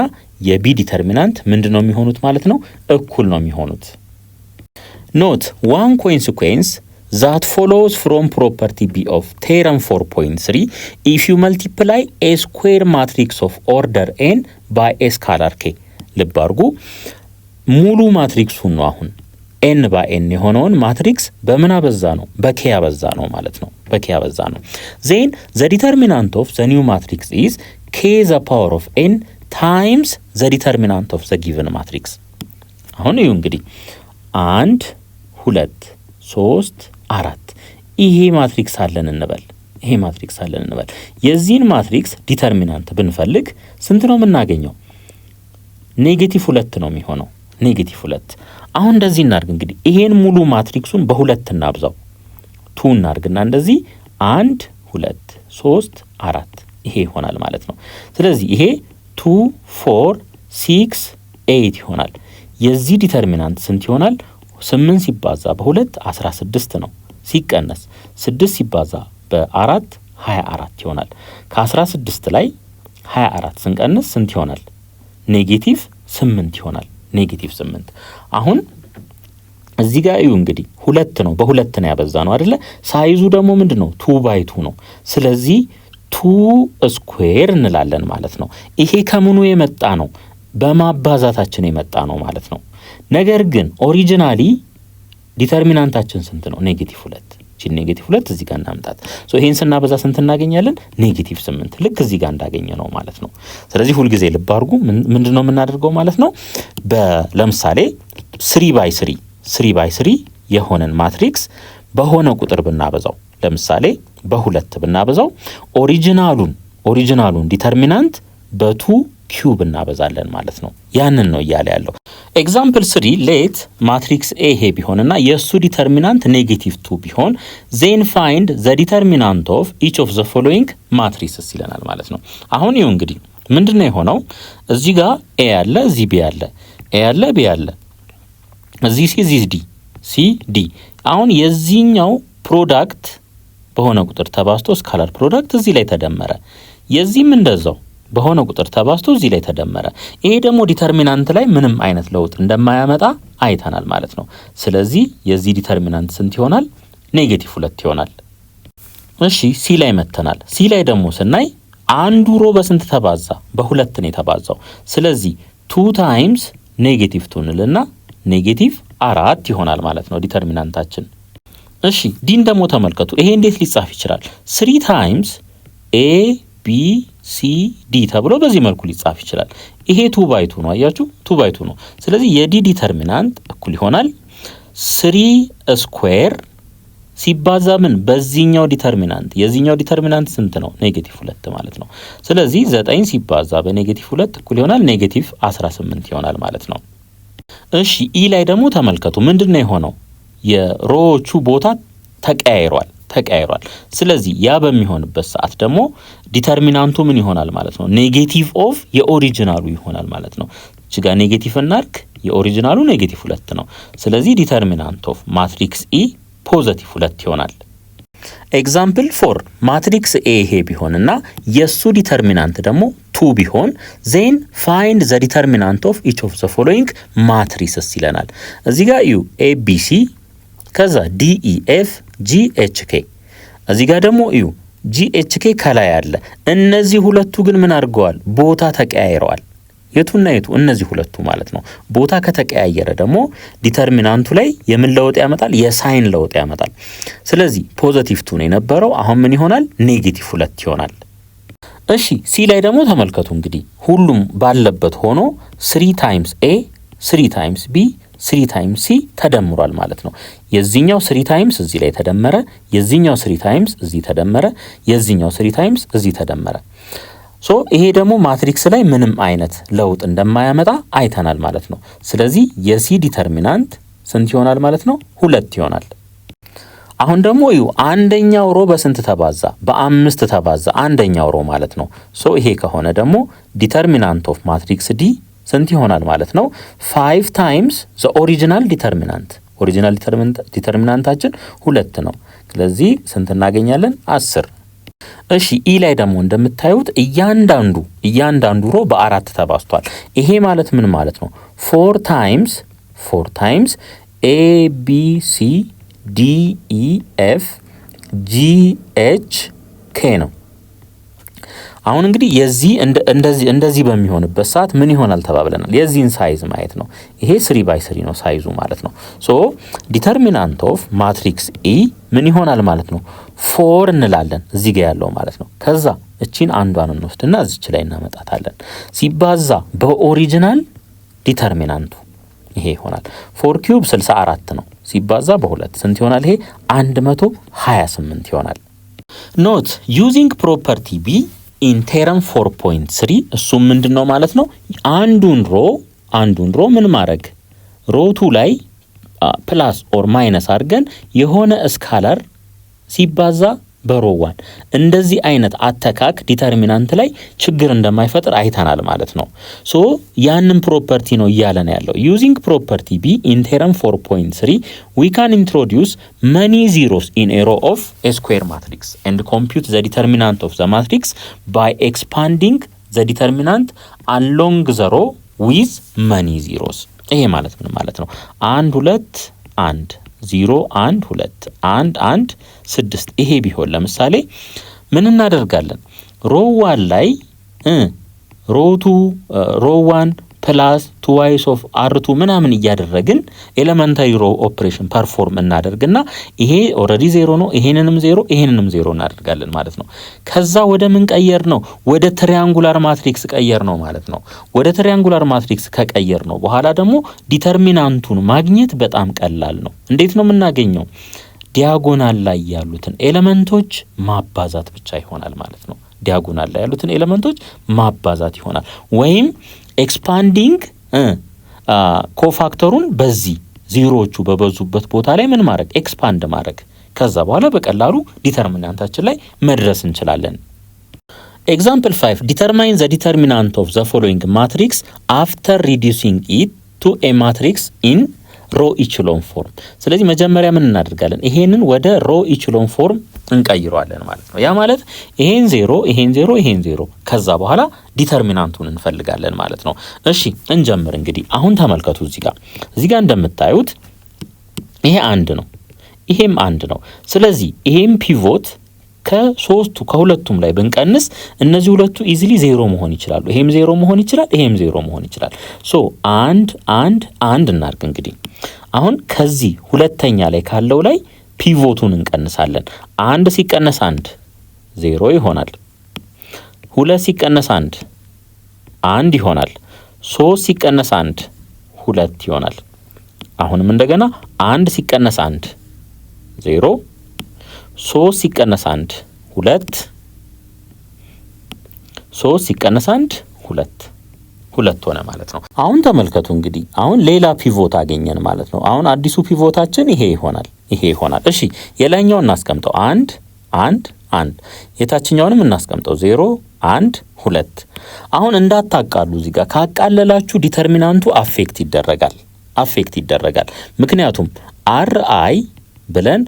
የቢ ዲተርሚናንት ምንድን ነው የሚሆኑት ማለት ነው? እኩል ነው የሚሆኑት። ኖት ዋን ኮንሲኩዌንስ ዛት ፎሎውስ ፍሮም ፕሮፐርቲ ቢ ኦፍ ቴረም 4.3 ኢፍ ዩ መልቲፕላይ ኤ ስኩዌር ማትሪክስ ኦፍ ኦርደር ኤን ባይ ኤ ስካላር ኬ። ልብ አድርጉ ሙሉ ማትሪክሱን ነው አሁን ኤን ባይ ኤን የሆነውን ማትሪክስ በምን አበዛ ነው? በኬ አበዛ ነው ማለት ነው። በኬ አበዛ ነው። ዜን ዘ ዲተርሚናንት ኦፍ ዘ ኒው ማትሪክስ ኢዝ ኬ ዘ ፓወር ኦፍ ኤን ታይምስ ዘ ዲተርሚናንት ኦፍ ዘ ጊቨን ማትሪክስ። አሁን እዩ እንግዲህ 1 2 3 4 ይሄ ማትሪክስ አለን እንበል። ይሄ ማትሪክስ አለን እንበል። የዚህን ማትሪክስ ዲተርሚናንት ብንፈልግ ስንት ነው የምናገኘው? ኔጌቲቭ 2 ነው የሚሆነው። ኔጌቲቭ 2። አሁን እንደዚህ እናርግ እንግዲህ ይሄን ሙሉ ማትሪክሱን በ2 እናብዛው። 2 እናርግና እንደዚህ 1 2 3 4 ይሄ ይሆናል ማለት ነው። ስለዚህ ይሄ 2 4 6 8 ይሆናል። የዚህ ዲተርሚናንት ስንት ይሆናል? 8 ሲባዛ በ2 16 ነው። ሲቀነስ 6 ሲባዛ በ4 24 ይሆናል። ከ16 ላይ 24 ስንቀንስ ስንት ይሆናል? ኔጌቲቭ 8 ይሆናል። ኔጌቲቭ 8። አሁን እዚህ ጋር እዩ እንግዲህ 2 ነው፣ በ2 ነው ያበዛ ነው አይደለ? ሳይዙ ደግሞ ምንድነው? 2 ባይ 2 ነው። ስለዚህ 2 ስኩዌር እንላለን ማለት ነው። ይሄ ከምኑ የመጣ ነው? በማባዛታችን የመጣ ነው ማለት ነው። ነገር ግን ኦሪጂናሊ ዲተርሚናንታችን ስንት ነው? ኔጌቲቭ 2። እቺ ኔጌቲቭ 2 እዚህ ጋር እናምጣት። ሶ ይሄን ስናበዛ ስንት እናገኛለን? ኔጌቲቭ 8 ልክ እዚህ ጋር እንዳገኘ ነው ማለት ነው። ስለዚህ ሁሉ ጊዜ ልብ አድርጉ ምንድነው የምናደርገው ማለት ነው። ለምሳሌ 3 by 3 የሆነን ማትሪክስ በሆነ ቁጥር ብናበዛው ለምሳሌ በ2 ብናበዛው ኦሪጂናሉን ዲተርሚናንት በ2 ኪዩብ እናበዛለን ማለት ነው። ያንን ነው እያለ ያለው። ኤግዛምፕል 3 ሌት ማትሪክስ ኤ ይሄ ቢሆንና የሱ ዲተርሚናንት ኔጌቲቭ 2 ቢሆን ዜን ፋይንድ ዘ ዲተርሚናንት ኦፍ ኢች ኦፍ ዘ ፎሎዊንግ ማትሪክስስ ይለናል ማለት ነው። አሁን ይኸው እንግዲህ ምንድነው የሆነው? እዚህ ጋር ኤ ያለ፣ እዚህ ቢ ያለ፣ ኤ ያለ፣ ቢ ያለ፣ እዚህ ሲ፣ እዚህ ዲ። አሁን የዚህኛው ፕሮዳክት በሆነ ቁጥር ተባዝቶ ስካላር ፕሮዳክት እዚህ ላይ ተደመረ። የዚህም እንደዛው በሆነ ቁጥር ተባዝቶ እዚህ ላይ ተደመረ። ይሄ ደግሞ ዲተርሚናንት ላይ ምንም አይነት ለውጥ እንደማያመጣ አይተናል ማለት ነው። ስለዚህ የዚህ ዲተርሚናንት ስንት ይሆናል? ኔጌቲቭ 2 ይሆናል። እሺ ሲ ላይ መተናል። ሲ ላይ ደግሞ ስናይ አንዱ ሮ በስንት ተባዛ? በ2 ነው የተባዛው። ስለዚህ 2 ታይምስ ኔጌቲቭ 2 እንልና ኔጌቲቭ 4 ይሆናል ማለት ነው ዲተርሚናንታችን። እሺ ዲን ደግሞ ተመልከቱ። ይሄ እንዴት ሊጻፍ ይችላል? 3 ታይምስ ኤ ቢ ሲ ዲ ተብሎ በዚህ መልኩ ሊጻፍ ይችላል። ይሄ 2 by 2 ነው። አያችሁ 2 by 2 ነው። ስለዚህ የዲ ዲተርሚናንት እኩል ይሆናል 3 ስኩዌር ሲባዛ ምን በዚህኛው ዲተርሚናንት። የዚህኛው ዲተርሚናንት ስንት ነው? ኔጌቲቭ 2 ማለት ነው። ስለዚህ 9 ሲባዛ በኔጌቲቭ 2 እኩል ይሆናል ኔጌቲቭ 18 ይሆናል ማለት ነው። እሺ ኢ ላይ ደግሞ ተመልከቱ። ምንድነው የሆነው? የሮዎቹ ቦታ ተቀያይሯል። ስለዚህ ያ በሚሆንበት ሰዓት ደግሞ ዲተርሚናንቱ ምን ይሆናል ማለት ነው? ኔጌቲቭ ኦፍ የኦሪጂናሉ ይሆናል ማለት ነው። እዚህ ጋር ኔጌቲቭ እናርክ፣ የኦሪጂናሉ ኔጌቲቭ 2 ነው። ስለዚህ ዲተርሚናንት ኦፍ ማትሪክስ ኢ ፖዚቲቭ 2 ይሆናል። ኤግዛምፕል 4 ማትሪክስ ኤ ይሄ ቢሆንና የሱ ዲተርሚናንት ደግሞ 2 ቢሆን ዜን ፋይንድ ዘ ዲተርሚናንት ኦፍ ኢች ኦፍ ዘ ፎሎዊንግ ማትሪክስስ ይለናል። እዚህ ጋር ዩ ኤ ቢ ሲ ከዛ ዲ ኢ ኤፍ ጂ ኤች ኬ። እዚህ ጋር ደግሞ ዩ ጂ ኤች ኬ ከላይ አለ። እነዚህ ሁለቱ ግን ምን አድርገዋል? ቦታ ተቀያይረዋል። የቱና የቱ? እነዚህ ሁለቱ ማለት ነው። ቦታ ከተቀያየረ ደግሞ ዲተርሚናንቱ ላይ የምን ለውጥ ያመጣል? የሳይን ለውጥ ያመጣል። ስለዚህ ፖዚቲቭ 2 ነው የነበረው፣ አሁን ምን ይሆናል? ኔጌቲቭ 2 ይሆናል። እሺ ሲ ላይ ደግሞ ተመልከቱ። እንግዲህ ሁሉም ባለበት ሆኖ 3 ታይምስ ኤ 3 ታይምስ ቢ 3 ታይምስ ሲ ተደምሯል ማለት ነው። የዚህኛው 3 ታይምስ እዚህ ላይ ተደመረ፣ የዚህኛው 3 ታይምስ እዚህ ተደመረ፣ የዚህኛው 3 ታይምስ እዚህ ተደመረ። ሶ ይሄ ደግሞ ማትሪክስ ላይ ምንም አይነት ለውጥ እንደማያመጣ አይተናል ማለት ነው። ስለዚህ የሲ ዲተርሚናንት ስንት ይሆናል ማለት ነው? 2 ይሆናል። አሁን ደግሞ እዩ አንደኛው ሮ በስንት ተባዛ? በ5 ተባዛ አንደኛው ሮ ማለት ነው። ሶ ይሄ ከሆነ ደግሞ ዲተርሚናንት ኦፍ ማትሪክስ ዲ ስንት ይሆናል ማለት ነው? 5 ታይምስ ዘ ኦሪጂናል ዲተርሚናንት። ኦሪጂናል ዲተርሚናንታችን 2 ነው። ስለዚህ ስንት እናገኛለን? 10። እሺ ኢ ላይ ደግሞ እንደምታዩት እያንዳንዱ ሮ በ4 ተባዝቷል። ይሄ ማለት ምን ማለት ነው? 4 ታይምስ ኤ ቢ ሲ ዲ ኢ ኤፍ ጂ ኤች ኬ ነው። አሁን እንግዲህ የዚህ እንደዚህ በሚሆንበት ሰዓት ምን ይሆናል ተባብለናል? የዚህን ሳይዝ ማየት ነው። ይሄ 3 by 3 ነው ሳይዙ ማለት ነው። ሶ ዲተርሚናንት ኦፍ ማትሪክስ ኢ ምን ይሆናል ማለት ነው? 4 እንላለን እዚህ ጋር ያለው ማለት ነው። ከዛ እቺን አንዷን እንወስድና እዚች ላይ እናመጣታለን። ሲባዛ በኦሪጂናል ዲተርሚናንቱ ይሄ ይሆናል። 4 ኪዩብ 64 ነው። ሲባዛ በ2 ስንት ይሆናል? ይሄ 128 ይሆናል። ኖት ዩዚንግ ፕሮፐርቲ ቢ ኢን ቴረም 4.3 እሱም ምንድነው ማለት ነው? አንዱን ሮ ምን ማድረግ ሮቱ ላይ ፕላስ ኦር ማይነስ አድርገን የሆነ ስካላር ሲባዛ በሮ1 እንደዚህ አይነት አተካክ ዲተርሚናንት ላይ ችግር እንደማይፈጥር አይተናል ማለት ነው። ሶ ያንን ፕሮፐርቲ ነው እያለን ያለው። ዩዚንግ ፕሮፐርቲ ቢ ኢን ቴረም 4.3 we can introduce many zeros in a row of a square matrix and compute the determinant of the matrix by expanding the determinant along the row with many zeros። ይሄ ማለት ምን ማለት ነው? 1 2 1 0 1 2 1 1 6 ይሄ ቢሆን ለምሳሌ ምን እናደርጋለን? ሮ 1 ላይ ሮ 2 ሮ 1 ፕላስ ትዋይስ ኦፍ r2 ምናምን እያደረግን ኤሌመንታሪ ሮ ኦፕሬሽን ፐርፎርም እናደርግና ይሄ ኦልሬዲ 0 ነው፣ ይሄንንም 0 እናደርጋለን ማለት ነው። ከዛ ወደ ምን ቀየር ነው? ወደ ትሪያንጉላር ማትሪክስ ቀየር ነው ማለት ነው። ወደ ትሪያንጉላር ማትሪክስ ከቀየር ነው በኋላ ደግሞ ዲተርሚናንቱን ማግኘት በጣም ቀላል ነው። እንዴት ነው የምናገኘው? ዲያጎናል ላይ ያሉትን ኤሌመንቶች ማባዛት ብቻ ይሆናል ማለት ነው። ዲያጎናል ላይ ያሉትን ኤሌመንቶች ማባዛት ይሆናል። ወይም ኤክስፓንዲንግ ኮፋክተሩን በዚህ ዜሮዎቹ በበዙበት ቦታ ላይ ምን ማድረግ? ኤክስፓንድ ማድረግ። ከዛ በኋላ በቀላሉ ዲተርሚናንታችን ላይ መድረስ እንችላለን። ኤግዛምፕል 5 ዲተርማይን ዘ ዲተርሚናንት ኦፍ ዘ ፎሎዊንግ ማትሪክስ አፍተር ሪዲዩሲንግ ኢት ቱ ኤ ማትሪክስ ኢን ሮ ኢችሎን ፎርም። ስለዚህ መጀመሪያ ምን እናደርጋለን? ይሄንን ወደ ሮ ኢችሎን ፎርም እንቀይረዋለን ማለት ነው። ያ ማለት ይሄን 0 ከዛ በኋላ ዲተርሚናንቱን እንፈልጋለን ማለት ነው። እሺ እንጀምር እንግዲህ። አሁን ተመልከቱ እዚህ ጋር እንደምታዩት ይሄ 1 ነው፣ ይሄም 1 ነው። ስለዚህ ይሄም ፒቮት ከሁለቱም ላይ ብንቀንስ እነዚህ ሁለቱ ኢዚሊ 0 መሆን ይችላሉ። ይሄም 0 መሆን ይችላል፣ ይሄም 0 መሆን ይችላል። ሶ 1 እናድርግ እንግዲህ። አሁን ከዚህ ሁለተኛ ላይ ካለው ላይ ፒቮቱን እንቀንሳለን። 1 ሲቀነስ 1 0 ይሆናል። 2 ሲቀነስ 1 ይሆናል። 3 ሲቀነስ 1 2 ይሆናል። አሁንም እንደገና 1 ሲቀነስ 1 0 3 ሲቀነስ 1 2 3 ሲቀነስ 1 2 ሆነ ማለት ነው። አሁን ተመልከቱ እንግዲህ አሁን ሌላ ፒቮት አገኘን ማለት ነው። አሁን አዲሱ ፒቮታችን ይሄ ይሆናል። እሺ የላይኛውን እናስቀምጠው 1 የታችኛውንም እናስቀምጠው 0 1 2። አሁን እንዳታቃሉ እዚህ ጋር ካቃለላችሁ ዲተርሚናንቱ አፌክት ይደረጋል። ምክንያቱም አይ ብለን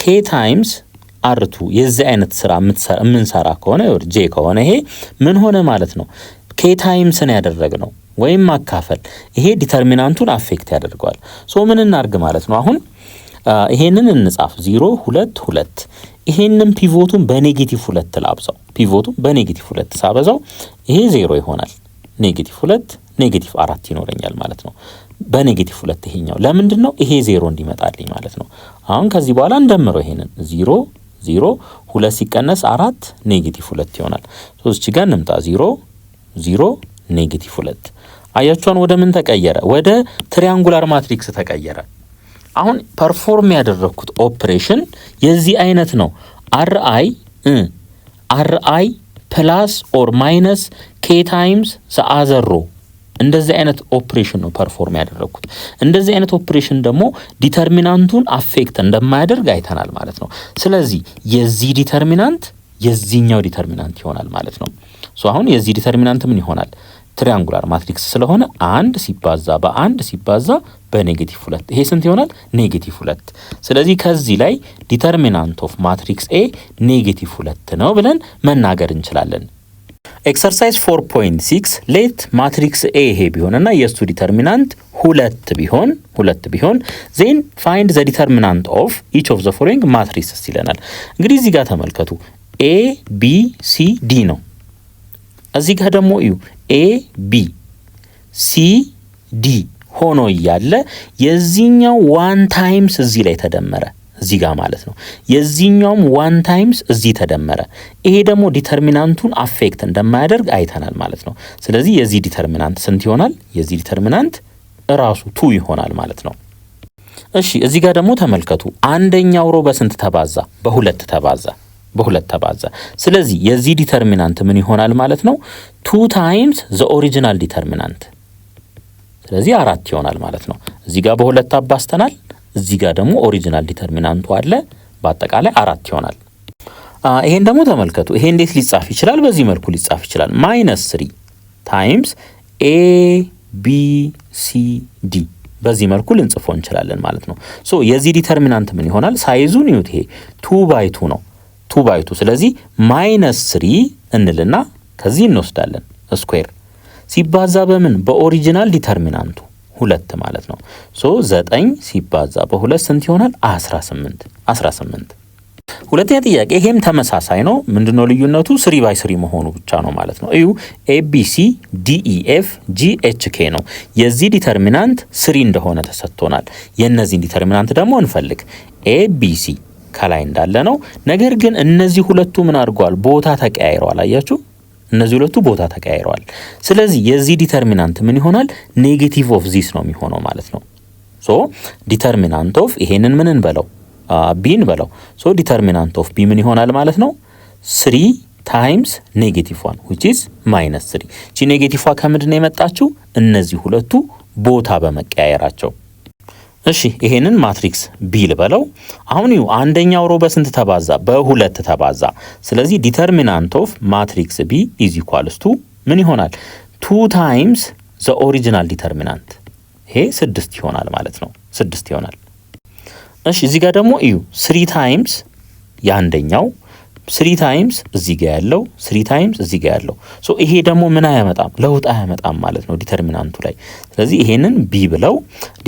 k ታይምስ r2 የዚህ አይነት ስራ የምንሰራ ከሆነ j ከሆነ ይሄ ምን ሆነ ማለት ነው? k ታይምስ ነው ያደረግነው ወይም ማካፈል። ይሄ ዲተርሚናንቱን አፌክት ያደርገዋል። ሶ ምን እናርግ ማለት ነው? አሁን ይሄንን እንጻፍ 0 2 2። ይሄንን ፒቮቱን በኔጌቲቭ 2 ላብዛው። ፒቮቱን በኔጌቲቭ 2 ሳበዛው ይሄ 0 ይሆናል። ኔጌቲቭ 2 ኔጌቲቭ 4 ይኖረኛል ማለት ነው። በኔጌቲቭ 2 ይሄኛው ለምንድነው? ይሄ 0 እንዲመጣልኝ ማለት ነው። አሁን ከዚህ በኋላ እንደምረው ይሄንን 0 0 2 ሲቀነስ 4 ኔጌቲቭ 2 ይሆናል። እዚህ ጋር እንምጣ 0 0 ኔጌቲቭ 2። አያችሁን ወደ ምን ተቀየረ? ወደ ትሪያንጉላር ማትሪክስ ተቀየረ። አሁን ፐርፎርም ያደረኩት ኦፕሬሽን የዚህ አይነት ነው። አር አይ ፕላስ ኦር ማይነስ k ታይምስ ዘ አዘር ሮ። እንደዚህ አይነት ኦፕሬሽን ነው ፐርፎርም ያደረኩት። እንደዚህ አይነት ኦፕሬሽን ደግሞ ዲተርሚናንቱን አፌክት እንደማያደርግ አይተናል ማለት ነው። ስለዚህ የዚህ ዲተርሚናንት የዚህኛው ዲተርሚናንት ይሆናል ማለት ነው። ሶ አሁን የዚህ ዲተርሚናንት ምን ይሆናል? ትሪያንጉላር ማትሪክስ ስለሆነ 1 ሲባዛ በ1 ሲባዛ በኔጌቲቭ 2 ይሄ ስንት ይሆናል? ኔጌቲቭ 2። ስለዚህ ከዚህ ላይ ዲተርሚናንት ኦፍ ማትሪክስ ኤ ኔጌቲቭ 2 ነው ብለን መናገር እንችላለን። ኤክሰርሳይዝ 4.6 ሌት ማትሪክስ ኤ ይሄ ቢሆንና የሱ ዲተርሚናንት 2 ቢሆን ዜን ፋይንድ ዘ ዲተርሚናንት ኦፍ ኢች ኦፍ ዘ ፎሎዊንግ ማትሪክስ ይለናል። እንግዲህ እዚህ ጋር ተመልከቱ ኤ ቢ ሲ ዲ ነው። እዚህ ጋር ደግሞ እዩ ኤ ቢ ሲ ዲ ሆኖ እያለ የዚህኛው 1 ታይምስ እዚህ ላይ ተደመረ፣ እዚህ ጋር ማለት ነው። የዚህኛውም 1 ታይምስ እዚህ ተደመረ። ይሄ ደግሞ ዲተርሚናንቱን አፌክት እንደማያደርግ አይተናል ማለት ነው። ስለዚህ የዚህ ዲተርሚናንት ስንት ይሆናል? የዚህ ዲተርሚናንት ራሱ 2 ይሆናል ማለት ነው። እሺ እዚህ ጋር ደግሞ ተመልከቱ አንደኛው ሮ በስንት ተባዛ? በሁለት ተባዛ። ስለዚህ የዚህ ዲተርሚናንት ምን ይሆናል ማለት ነው? 2 ታይምስ ዘ ኦሪጂናል ዲተርሚናንት። ስለዚህ 4 ይሆናል ማለት ነው። እዚህ ጋር በሁለት አባስተናል፣ እዚህ ጋር ደግሞ ኦሪጂናል ዲተርሚናንቱ አለ። በአጠቃላይ 4 ይሆናል። ይሄን ደግሞ ተመልከቱ። ይሄ እንዴት ሊጻፍ ይችላል? በዚህ መልኩ ሊጻፍ ይችላል። -3 ታይምስ ኤ ቢ ሲ ዲ በዚህ መልኩ ልንጽፈው እንችላለን ማለት ነው። ሶ የዚህ ዲተርሚናንት ምን ይሆናል? ሳይዙን ይሁት ይሄ 2/2 ነው። 2/2 ስለዚህ -3 እንልና ከዚህ እንወስዳለን ስኩዌር ሲባዛ በምን? በኦሪጂናል ዲተርሚናንቱ 2 ማለት ነው። ሶ 9 ሲባዛ በ2 ስንት ይሆናል? 18። ሁለተኛ ጥያቄ ይሄም ተመሳሳይ ነው። ምንድነው ልዩነቱ? 3/3 መሆኑ ብቻ ነው ማለት ነው። እዩ ኤቢሲ ዲኢኤፍ ጂኤችኬ ነው። የዚህ ዲተርሚናንት 3 እንደሆነ ተሰጥቶናል። የነዚህን ዲተርሚናንት ደግሞ እንፈልግ። ኤቢሲ ከላይ እንዳለ ነው። ነገር ግን እነዚህ ሁለቱ ምን አድርገዋል? ቦታ ተቀያይረዋል። አያችሁ? እነዚህ ሁለቱ ቦታ ተቀያይረዋል። ስለዚህ የዚህ ዲተርሚናንት ምን ይሆናል? ኔጌቲቭ ኦፍ ዚስ ነው የሚሆነው ማለት ነው። ሶ ዲተርሚናንት ኦፍ ይሄንን ምን እንበለው? ቢን በለው። ሶ ዲተርሚናንት ኦፍ ቢ ምን ይሆናል ማለት ነው? 3 ታይምስ ኔጌቲቭ 1 which is -3። እቺ ኔጌቲቭ ከምንድን ነው የመጣችው? እነዚህ ሁለቱ ቦታ በመቀያየራቸው። እሺ ይሄንን ማትሪክስ ቢ ልበለው። አሁን ይሁ አንደኛው ሮ በስንት ተባዛ? በሁለት ተባዛ። ስለዚህ ዲተርሚናንት ኦፍ ማትሪክስ ቢ ኢዝ ኢኳልስ ቱ ምን ይሆናል? 2 ታይምስ ዘ ኦሪጂናል ዲተርሚናንት። ይሄ 6 ይሆናል ማለት ነው። 6 ይሆናል። እሺ እዚህ ጋር ደግሞ እዩ 3 ታይምስ ያንደኛው 3 ታይምስ እዚህ ጋር ያለው 3 ታይምስ እዚህ ጋር ያለው ሶ ይሄ ደግሞ ምን አያመጣም? ለውጥ አያመጣም ማለት ነው ዲተርሚናንቱ ላይ። ስለዚህ ይሄንን ቢ ብለው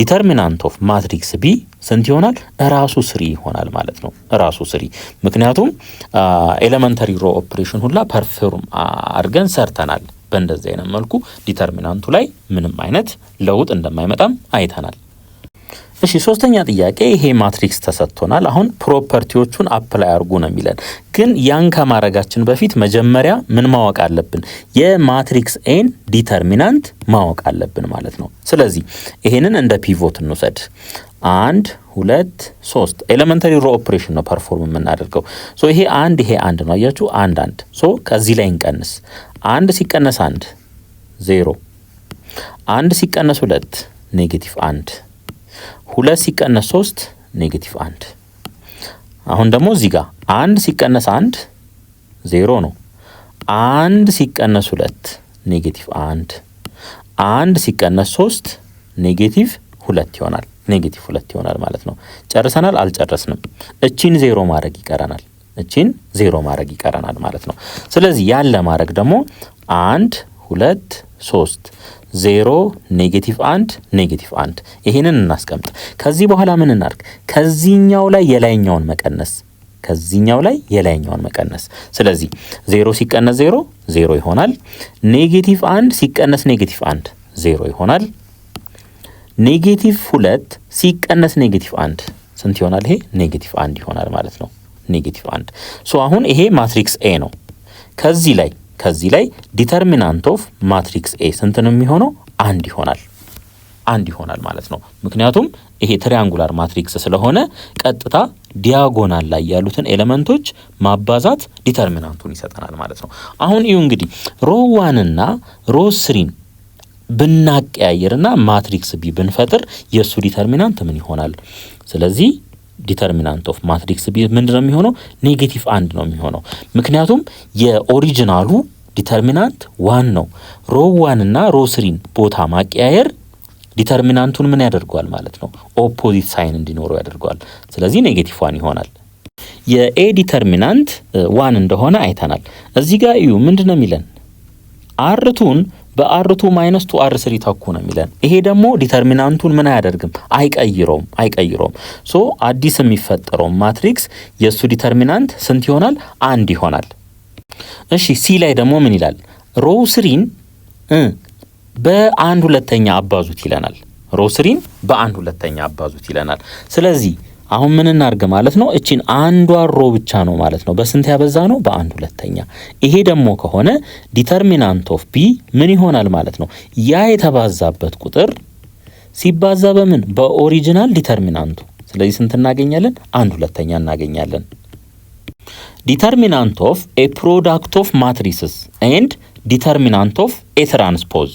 ዲተርሚናንት ኦፍ ማትሪክስ ቢ ስንት ይሆናል? ራሱ 3 ይሆናል ማለት ነው። ራሱ 3 ምክንያቱም ኤሌመንተሪ ሮ ኦፕሬሽን ሁላ ፐርፎርም አድርገን ሰርተናል። በእንደዚህ አይነት መልኩ ዲተርሚናንቱ ላይ ምንም አይነት ለውጥ እንደማይመጣም አይተናል። እሺ ሶስተኛ ጥያቄ ይሄ ማትሪክስ ተሰጥቶናል። አሁን ፕሮፐርቲዎቹን አፕላይ አድርጉ ነው የሚለን። ግን ያን ከማድረጋችን በፊት መጀመሪያ ምን ማወቅ አለብን? የማትሪክስ ኤን ዲተርሚናንት ማወቅ አለብን ማለት ነው። ስለዚህ ይሄንን እንደ ፒቮት እንውሰድ። 1 2 3 ኤሌመንተሪ ሮ ኦፕሬሽን ነው ፐርፎርም የምናደርገው። ሶ ይሄ 1 ይሄ 1 ነው። አያችሁ 1 1 ሶ ከዚህ ላይ እንቀንስ። 1 ሲቀነስ 1 0 1 ሲቀነስ 2 ኔጌቲቭ 1 2 ሲቀነስ 3 ኔጌቲቭ 1። አሁን ደግሞ እዚህ ጋር 1 ሲቀነስ 1 0 ነው። 1 ሲቀነስ 2 ኔጌቲቭ 1 1 ሲቀነስ 3 ኔጌቲቭ 2 ይሆናል። ኔጌቲቭ 2 ይሆናል ማለት ነው። ጨርሰናል? አልጨረስንም። እቺን 0 ማድረግ ይቀረናል። እቺን 0 ማድረግ ይቀረናል ማለት ነው። ስለዚህ ያለ ማድረግ ደግሞ 1 2 3 0 ኔጌቲቭ 1 ኔጌቲቭ 1 ይሄንን እናስቀምጥ። ከዚህ በኋላ ምን እናድርግ? ከዚህኛው ላይ የላይኛውን መቀነስ፣ ከዚህኛው ላይ የላይኛውን መቀነስ። ስለዚህ 0 ሲቀነስ 0 0 ይሆናል። ኔጌቲቭ 1 ሲቀነስ ኔጌቲቭ 1 0 ይሆናል። ኔጌቲቭ 2 ሲቀነስ ኔጌቲቭ 1 ስንት ይሆናል? ይሄ ኔጌቲቭ 1 ይሆናል ማለት ነው። ኔጌቲቭ 1 ሶ አሁን ይሄ ማትሪክስ ኤ ነው። ከዚህ ላይ ዲተርሚናንት ኦፍ ማትሪክስ ኤ ስንት ነው የሚሆነው? 1 ይሆናል። 1 ይሆናል ማለት ነው። ምክንያቱም ይሄ ትሪያንጉላር ማትሪክስ ስለሆነ ቀጥታ ዲያጎናል ላይ ያሉትን ኤሌመንቶች ማባዛት ዲተርሚናንቱን ይሰጠናል ማለት ነው። አሁን እዩ እንግዲህ ሮ 1 እና ሮ 3 ብናቀያየርና ማትሪክስ ቢ ብንፈጥር የሱ ዲተርሚናንት ምን ይሆናል? ስለዚህ ዲተርሚናንት ኦፍ ማትሪክስ ቢ ምንድነው የሚሆነው? ኔጌቲቭ 1 ነው የሚሆነው። ምክንያቱም የኦሪጂናሉ ዲተርሚናንት 1 ነው። ሮ 1 እና ሮ 3 ቦታ ማቀያየር ዲተርሚናንቱን ምን ያደርገዋል ማለት ነው? ኦፖዚት ሳይን እንዲኖረው ያደርገዋል። ስለዚህ ኔጌቲቭ 1 ይሆናል። የኤ ዲተርሚናንት 1 እንደሆነ አይተናል። እዚህ ጋር እዩ ምንድነው የሚለን? አርቱን በአርቱ ማይነስ 2 አር3 ተኩ ነው የሚለን። ይሄ ደግሞ ዲተርሚናንቱን ምን አያደርግም? አይቀይረውም። ሶ አዲስ የሚፈጠረው ማትሪክስ የሱ ዲተርሚናንት ስንት ይሆናል? 1 ይሆናል። እሺ ሲ ላይ ደግሞ ምን ይላል? ሮ 3 በ1 2ኛ አባዙት ይለናል። ሮ 3 በ1 2ኛ አባዙት ይለናል። ስለዚህ አሁን ምን እናርግ ማለት ነው? እቺን አንዷ ሮ ብቻ ነው ማለት ነው በስንት ያበዛ ነው? በ1 2ኛ። ይሄ ደግሞ ከሆነ ዲተርሚናንት ኦፍ ቢ ምን ይሆናል ማለት ነው? ያ የተባዛበት ቁጥር ሲባዛ በምን? በኦሪጂናል ዲተርሚናንቱ። ስለዚህ ስንት እናገኛለን? 1 2ኛ እናገኛለን። ዲተርሚናንት ኦፍ ኤ ፕሮዳክት ኦፍ ማትሪስስ ኤንድ ዲተርሚናንት ኦፍ ኤ ትራንስፖዝ።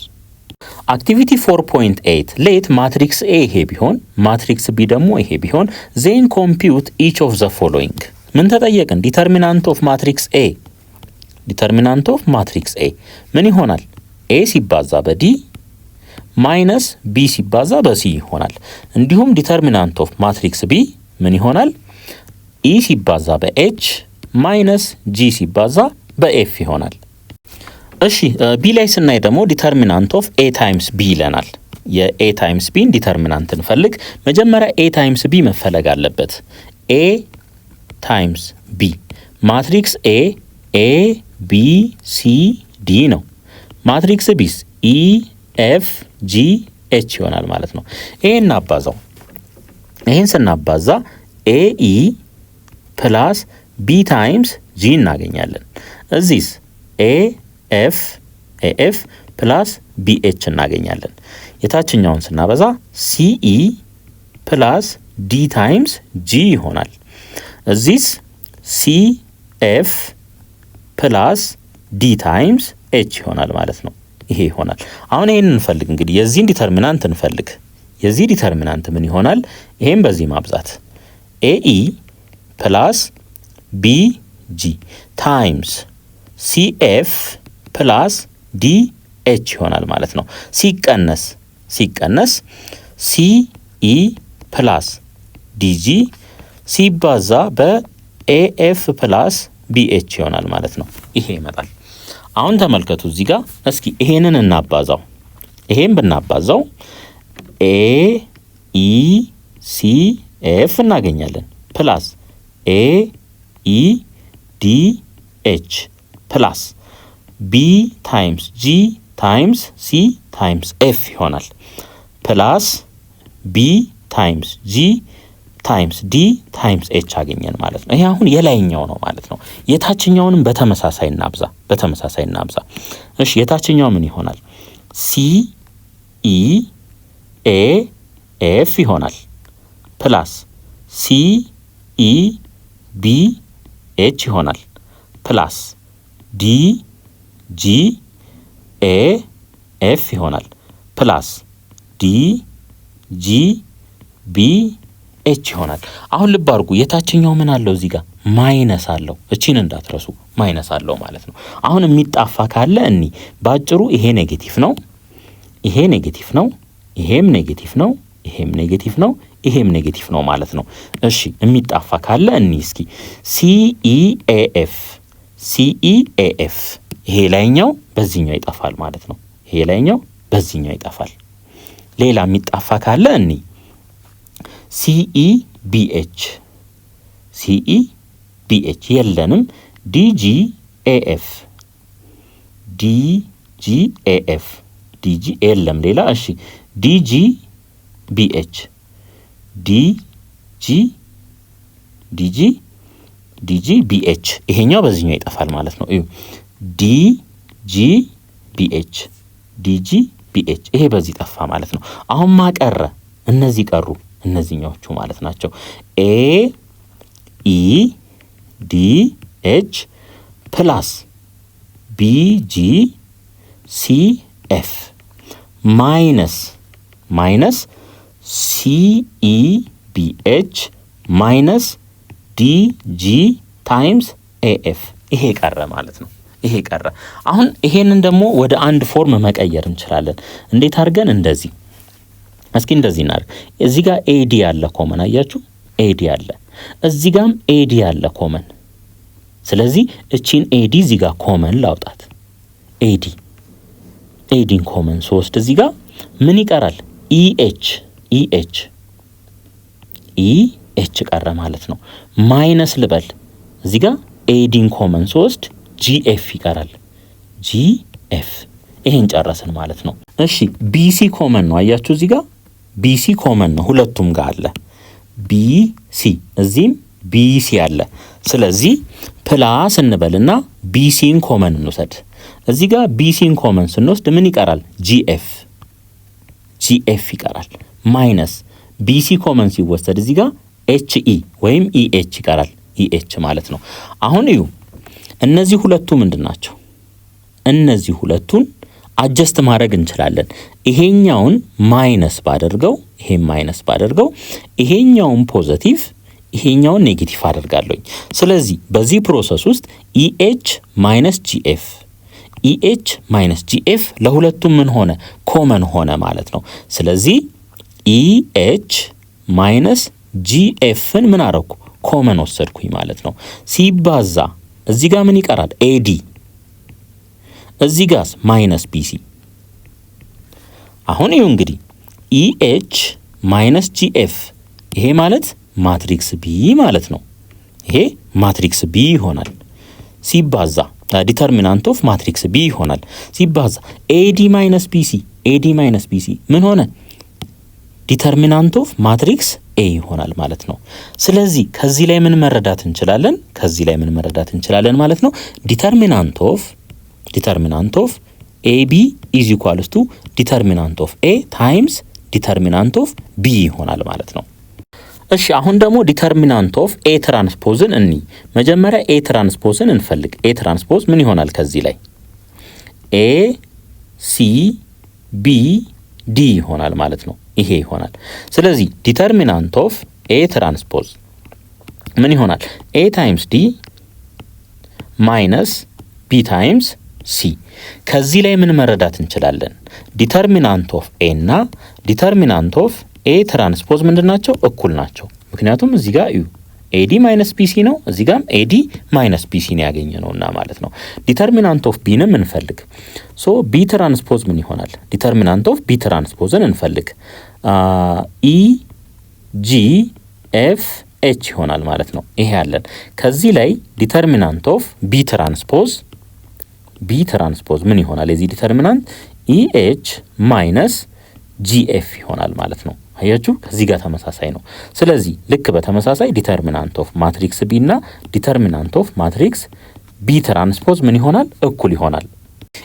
አክቲቪቲ 4.8 ሌት ማትሪክስ ኤ ይሄ ቢሆን ማትሪክስ ቢ ደግሞ ይሄ ቢሆን ዜን ኮምፒውት ኢች ኦፍ ዘ ፎሎዊንግ። ምን ተጠየቅን? ዲተርሚናንት ኦፍ ማትሪክስ ኤ። ዲተርሚናንት ኦፍ ማትሪክስ ኤ ምን ይሆናል? ኤ ሲባዛ በዲ ማይነስ ቢ ሲባዛ በሲ ይሆናል። እንዲሁም ዲተርሚናንት ኦፍ ማትሪክስ ቢ ምን ይሆናል? ኢ ሲባዛ በኤች ማይነስ ጂ ሲባዛ በኤፍ ይሆናል። እሺ ቢ ላይ ስናይ ደግሞ ዲተርሚናንት ኦፍ ኤ ታይምስ ቢ ይለናል። የኤ ታይምስ ቢን ዲተርሚናንት እንፈልግ። መጀመሪያ ኤ ታይምስ ቢ መፈለግ አለበት። ኤ ታይምስ ቢ። ማትሪክስ ኤ ኤ ቢ ሲ ዲ ነው። ማትሪክስ ቢስ ኢ ኤፍ ጂ ኤች ይሆናል ማለት ነው። ይሄን እናባዛው። ይሄን ስናባዛ ኤ ኢ ፕላስ ቢ ታይምስ ጂ እናገኛለን። እዚህስ ኤ ኤፍ ፕላስ ቢ ኤች እናገኛለን። የታችኛውን ስናበዛ ሲ ኢ ፕላስ ዲ ታይምስ ጂ ይሆናል። እዚህስ ሲ ኤፍ ፕላስ ዲ ታይምስ ኤች ይሆናል ማለት ነው። ይሄ ይሆናል። አሁን ይሄን እንፈልግ እንግዲህ የዚህን ዲተርሚናንት እንፈልግ። የዚህ ዲተርሚናንት ምን ይሆናል? ይሄን በዚህ ማብዛት ኤኢ ፕላስ ቢ ጂ ታይምስ ሲ ኤፍ ፕላስ ዲ ኤች ይሆናል ማለት ነው። ሲቀነስ ሲ ኢ ፕላስ ዲ ጂ ሲባዛ በኤኤፍ ፕላስ ቢ ኤች ይሆናል ማለት ነው። ይሄ ይመጣል። አሁን ተመልከቱ እዚህ ጋር እስኪ ይሄንን እናባዛው። ይሄን ብናባዛው ኤ ኢ ሲ ኤፍ እናገኛለን ፕላስ ኤ ኢ ዲ ኤች ፕላስ ቢ ታይምስ ጂ ታይምስ ሲ ታይምስ ኤፍ ይሆናል ፕላስ ቢ ታይምስ ጂ ታይምስ ዲ ታይምስ ኤች አገኘን ማለት ነው። ይሄ አሁን የላይኛው ነው ማለት ነው። የታችኛውንም በተመሳሳይ እናብዛ። እሺ የታችኛው ምን ይሆናል? ሲ ኢ ኤ ኤፍ ይሆናል ፕላስ ሲ ኢ ቢ ኤች ይሆናል ፕላስ ዲ ጂ ኤ ኤፍ ይሆናል ፕላስ ዲ ጂ ቢ ኤች ይሆናል። አሁን ልብ አድርጉ። የታችኛው ምን አለው? እዚህ ጋር ማይነስ አለው። እቺን እንዳትረሱ፣ ማይነስ አለው ማለት ነው። አሁን የሚጣፋ ካለ እኒ ባጭሩ ይሄ ኔጌቲቭ ነው፣ ይሄ ኔጌቲቭ ነው፣ ይሄም ኔጌቲቭ ነው፣ ይሄም ኔጌቲቭ ነው፣ ይሄም ኔጌቲቭ ነው ማለት ነው። እሺ የሚጣፋ ካለ እኒ እስኪ ሲኢኤኤፍ ሲኢኤኤፍ ይሄ ላይኛው በዚህኛው ይጠፋል ማለት ነው። ይሄ ላይኛው በዚህኛው ይጠፋል። ሌላ የሚጣፋ ካለ እኒ ሲኢቢኤች ሲኢቢኤች የለንም። ዲጂኤኤፍ ዲጂኤኤፍ ዲጂ የለም ሌላ። እሺ ዲጂቢኤች ዲጂቢኤች ይሄኛው በዚህኛው ይጠፋል ማለት ነው። እዩ ዲጂቢኤች ዲጂቢኤች ይሄ በዚህ ጠፋ ማለት ነው። አሁን ማቀረ እነዚህ ቀሩ፣ እነዚህኛዎቹ ማለት ናቸው። ኤ ኢ ዲ ኤች ፕላስ ቢ ጂ ሲ ኤፍ ማይነስ ሲ ኢ ቢ ኤች ማይነስ ዲ ጂ ታይምስ ኤ ኤፍ ይሄ ቀረ ማለት ነው። ይሄ ቀረ። አሁን ይሄንን ደግሞ ወደ አንድ ፎርም መቀየር እንችላለን። እንዴት አድርገን? እንደዚህ እስኪ እንደዚህ እናድርግ። እዚህ ጋር ኤዲ ያለ ኮመን አያችሁ፣ ኤዲ ያለ እዚህ ጋርም ኤዲ ያለ ኮመን። ስለዚህ እቺን ኤዲ እዚህ ጋር ኮመን ላውጣት። ኤዲን ኮመን ሶስት እዚህ ጋር ምን ይቀራል? ኢኤች ቀረ ማለት ነው። ማይነስ ልበል እዚህ ጋር ኤዲን ኮመን ሶስት ጂኤፍ ይቀራል። ጂኤፍ ይሄን ጨረስን ማለት ነው። እሺ ቢሲ ኮመን ነው አያችሁ፣ እዚህ ጋር ቢሲ ኮመን ነው፣ ሁለቱም ጋር አለ ቢሲ፣ እዚህም ቢሲ አለ። ስለዚህ ፕላስ እንበልና ቢሲን ኮመን እንውሰድ። እዚህ ጋር ቢሲን ኮመን ስንወስድ ምን ይቀራል? ጂኤፍ ይቀራል። ማይነስ ቢሲ ኮመን ሲወሰድ እዚህ ጋር ኤችኢ ወይም ኢኤች ይቀራል። ኢኤች ማለት ነው። አሁን እዩ፣ እነዚህ ሁለቱ ምንድን ናቸው? እነዚህ ሁለቱን አጀስት ማድረግ እንችላለን። ይሄኛውን ማይነስ ባደርገው፣ ይሄን ማይነስ ባደርገው፣ ይሄኛውን ፖዚቲቭ፣ ይሄኛውን ኔጌቲቭ አደርጋለሁኝ። ስለዚህ በዚህ ፕሮሰስ ውስጥ ኢኤች ማይነስ ጂኤፍ ኢኤች ማይነስ ጂኤፍ ለሁለቱም ምን ሆነ? ኮመን ሆነ ማለት ነው። ስለዚህ ኢኤች ማይነስ ጂኤፍን ምን አደረኩ? ኮመን ወሰድኩኝ ማለት ነው። ሲባዛ እዚህ ጋር ምን ይቀራል? ኤዲ እዚህ ጋርስ ማይነስ ቢሲ። አሁን ይኸው እንግዲህ ኢኤች ማይነስ ጂኤፍ ይሄ ማለት ማትሪክስ ቢ ማለት ነው። ይሄ ማትሪክስ ቢ ይሆናል ሲባዛ ዲተርሚናንት ኦፍ ማትሪክስ ቢ ይሆናል ሲባዛ ኤዲ ማይነስ ቢሲ ምን ሆነ ዲተርሚናንት ኦፍ ማትሪክስ ኤ ይሆናል ማለት ነው። ስለዚህ ከዚህ ላይ ምን መረዳት እንችላለን ማለት ነው ዲተርሚናንት ኦፍ ኤቢ ኢዝ ኢኳልስ ቱ ዲተርሚናንት ኦፍ ኤ ታይምስ ዲተርሚናንት ኦፍ ቢ ይሆናል ማለት ነው። እሺ አሁን ደግሞ ዲተርሚናንት ኦፍ ኤ ትራንስፖዝን መጀመሪያ ኤ ትራንስፖዝን እንፈልግ። ኤ ትራንስፖዝ ምን ይሆናል ከዚህ ላይ ኤ ሲ ቢ ዲ ይሆናል ማለት ነው። ይሄ ይሆናል። ስለዚህ ዲተርሚናንት ኦፍ ኤ ትራንስፖዝ ምን ይሆናል ኤ ታይምስ ዲ ማይነስ ቢ ታይምስ ሲ። ከዚህ ላይ ምን መረዳት እንችላለን ዲተርሚናንት ኦፍ ኤ እና ዲተርሚናንት ኦፍ ኤ ትራንስፖዝ ምንድናቸው እኩል ናቸው። ምክንያቱም እዚህ ጋር እዩ ኤዲ ማይነስ ቢሲ ነው፣ እዚህ ጋርም ኤዲ ማይነስ ቢሲ ነው ያገኘነውና ማለት ነው። ዲተርሚናንት ኦፍ ቢንም እንፈልግ። ሶ ቢ ትራንስፖዝ ምን ይሆናል ዲተርሚናንት ኦፍ ቢ ትራንስፖዝን እንፈልግ ኢ ጂ ኤፍ ኤች ይሆናል ማለት ነው። ይሄ ያለን ከዚህ ላይ ዲተርሚናንት ኦፍ ቢ ትራንስፖዝ ምን ይሆናል የዚህ ዲተርሚናንት ኢ ኤች ማይነስ ጂኤፍ ይሆናል ማለት ነው። አያችሁ ከዚህ ጋር ተመሳሳይ ነው። ስለዚህ ልክ በተመሳሳይ ዲተርሚናንት ኦፍ ማትሪክስ ቢ እና ዲተርሚናንት ኦፍ ማትሪክስ ቢ ትራንስፖዝ ምን ይሆናል እኩል ይሆናል።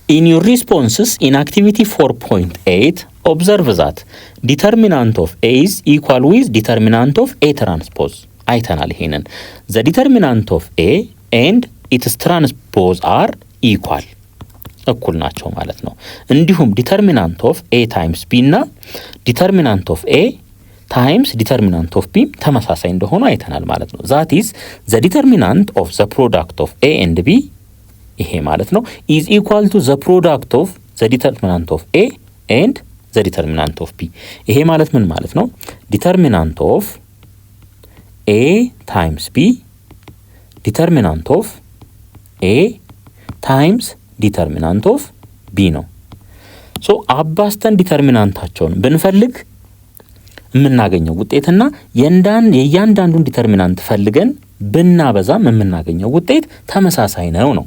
In your responses in activity 4.8 observe that determinant of A is equal with determinant of A transpose አይተናል። ይሄንን the determinant of A and its transpose are equal እኩል ናቸው ማለት ነው። እንዲሁም ዲተርሚናንት ኦፍ ኤ ታይምስ ቢ እና ዲተርሚናንት ኦፍ ኤ ታይምስ ዲተርሚናንት ኦፍ ቢ ተመሳሳይ እንደሆኑ አይተናል ማለት ነው። ዛት ኢዝ ዘ ዲተርሚናንት ኦፍ ዘ ፕሮዳክት ኦፍ ኤ ኤንድ ቢ ይሄ ማለት ነው ኢዝ ኢኳል ቱ ዘ ፕሮዳክት ኦፍ ዘ ዲተርሚናንት ኦፍ ኤ ኤንድ ዘ ዲተርሚናንት ኦፍ ቢ። ይሄ ማለት ምን ማለት ነው ዲተርሚናንት ኦፍ ኤ ታይምስ ቢ ዲተርሚናንት ኦፍ ኤ ታይምስ ዲተርሚናንት ኦፍ ቢ ነው። ሶ አባስተን ዲተርሚናንታቸውን ብንፈልግ የምናገኘው ውጤትና የእያንዳንዱን ዲተርሚናንት ፈልገን ብናበዛም የምናገኘው ውጤት ተመሳሳይ ነው።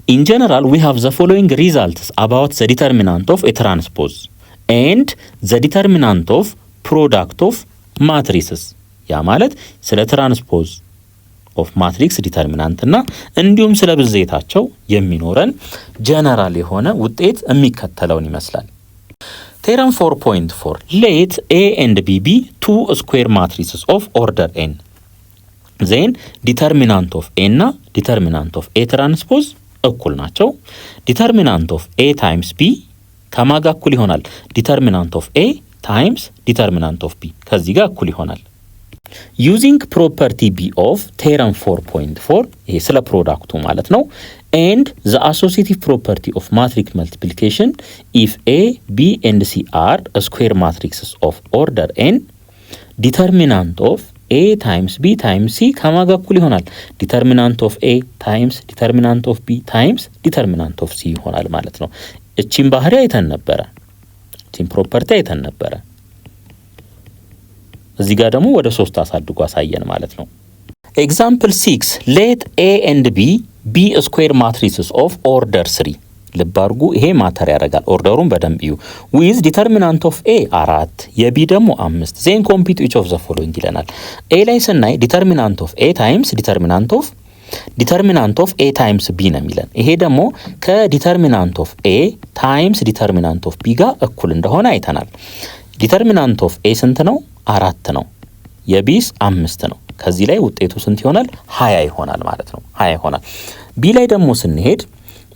In general we have the following results about the determinant of a transpose and the determinant of product of matrices። ያ ማለት ስለ ትራንስፖዝ ኦፍ ማትሪክስ ዲተርሚናንት እና እንዲሁም ስለ ብዜታቸው የሚኖረን ጀነራል የሆነ ውጤት የሚከተለውን ይመስላል። ቴረም 4.4 let A and B be two square matrices of order n then determinant of A እና determinant of A transpose እኩል ናቸው። determinant of A times B ከማጋ እኩል ይሆናል determinant of A times determinant of B ከዚህ ጋር እኩል ይሆናል። using property B of theorem 4.4 ይሄ ስለ ፕሮዳክቱ ማለት ነው and the associative property of matrix multiplication if A, B and C are square matrices of order n determinant of A times B times C ከማጋ እኩል ይሆናል determinant of A times determinant of B times determinant of C ይሆናል ማለት ነው። እቺን ባህሪ አይተን ነበረ፣ እቺን ፕሮፐርቲ አይተን ነበረ። እዚህ ጋር ደግሞ ወደ 3 አሳድጎ አሳየን ማለት ነው። ኤግዛምፕል 6 let A and B be square matrices of order 3 ልብ አድርጉ፣ ይሄ ማተር ያደርጋል። ኦርደሩን በደንብ እዩ። with determinant of A 4 የቢ ደግሞ 5 then compute each of the following ይለናል። A ላይ ስናይ determinant of A times determinant of A times B ነው የሚለን። ይሄ ደግሞ ከዲተርሚናንት ኦፍ A times determinant of B ጋር እኩል እንደሆነ አይተናል። ዲተርሚናንት ኦፍ A ስንት ነው? 4 ነው። የቢስ 5 ነው። ከዚህ ላይ ውጤቱ ስንት ይሆናል? 20 ይሆናል ማለት ነው። 20 ይሆናል። ቢ ላይ ደግሞ ስንሄድ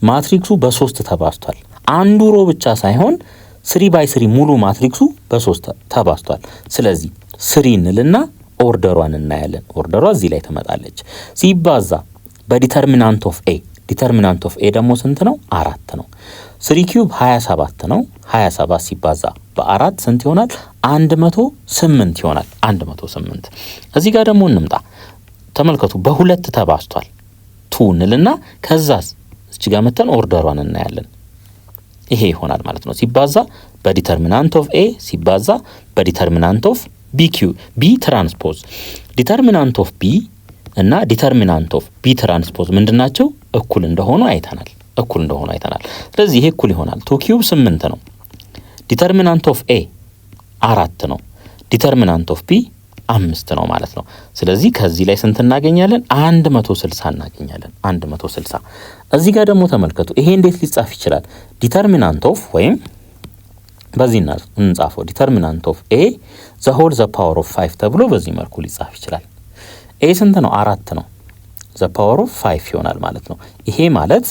ማትሪክሱ በ3 ተባዝቷል። አንዱ ሮ ብቻ ሳይሆን 3/3 ሙሉ ማትሪክሱ በ3 ተባዝቷል። ስለዚህ 3 እንልና ኦርደሯን እናያለን። ኦርደሯ እዚህ ላይ ትመጣለች። ሲባዛ በዲተርሚናንት ኦፍ ኤ ዲተርሚናንት ኦፍ ኤ ደግሞ ስንት ነው? 4 ነው። 3 ኪዩብ 27 ነው። 27 ሲባዛ በ4 ስንት ይሆናል? 108 ይሆናል። 108 እዚህ ጋር ደግሞ እንምጣ። ተመልከቱ በ2 ተባዝቷል። 2 እንልና ከዛስ እዚህ ጋር መተን ኦርደሯን እናያለን። ይሄ ይሆናል ማለት ነው። ሲባዛ በዲተርሚናንት ኦፍ ኤ ሲባዛ በዲተርሚናንት ኦፍ ቢ ትራንስፖዝ ዲተርሚናንት ኦፍ ቢ እና ዲተርሚናንት ኦፍ ቢ ትራንስፖዝ ምንድናቸው? እኩል እንደሆኑ አይተናል። ስለዚህ ይሄ እኩል ይሆናል 2 ኪዩብ 8 ነው። ዲተርሚናንት ኦፍ ኤ 4 ነው። ዲተርሚናንት ኦፍ ቢ 5 ነው ማለት ነው። ስለዚህ ከዚህ ላይ ስንት እናገኛለን? 160 እናገኛለን። 160 እዚህ ጋር ደግሞ ተመልከቱ። ይሄ እንዴት ሊጻፍ ይችላል? ዲተርሚናንት ኦፍ ወይም በዚህ እንጻፈው ዲተርሚናንት ኦፍ ኤ ዘ ሆል ዘ ፓወር ኦፍ 5 ተብሎ በዚህ መልኩ ሊጻፍ ይችላል። ኤ ስንት ነው? 4 ነው። ዘ ፓወር ኦፍ 5 ይሆናል ማለት ነው። ይሄ ማለት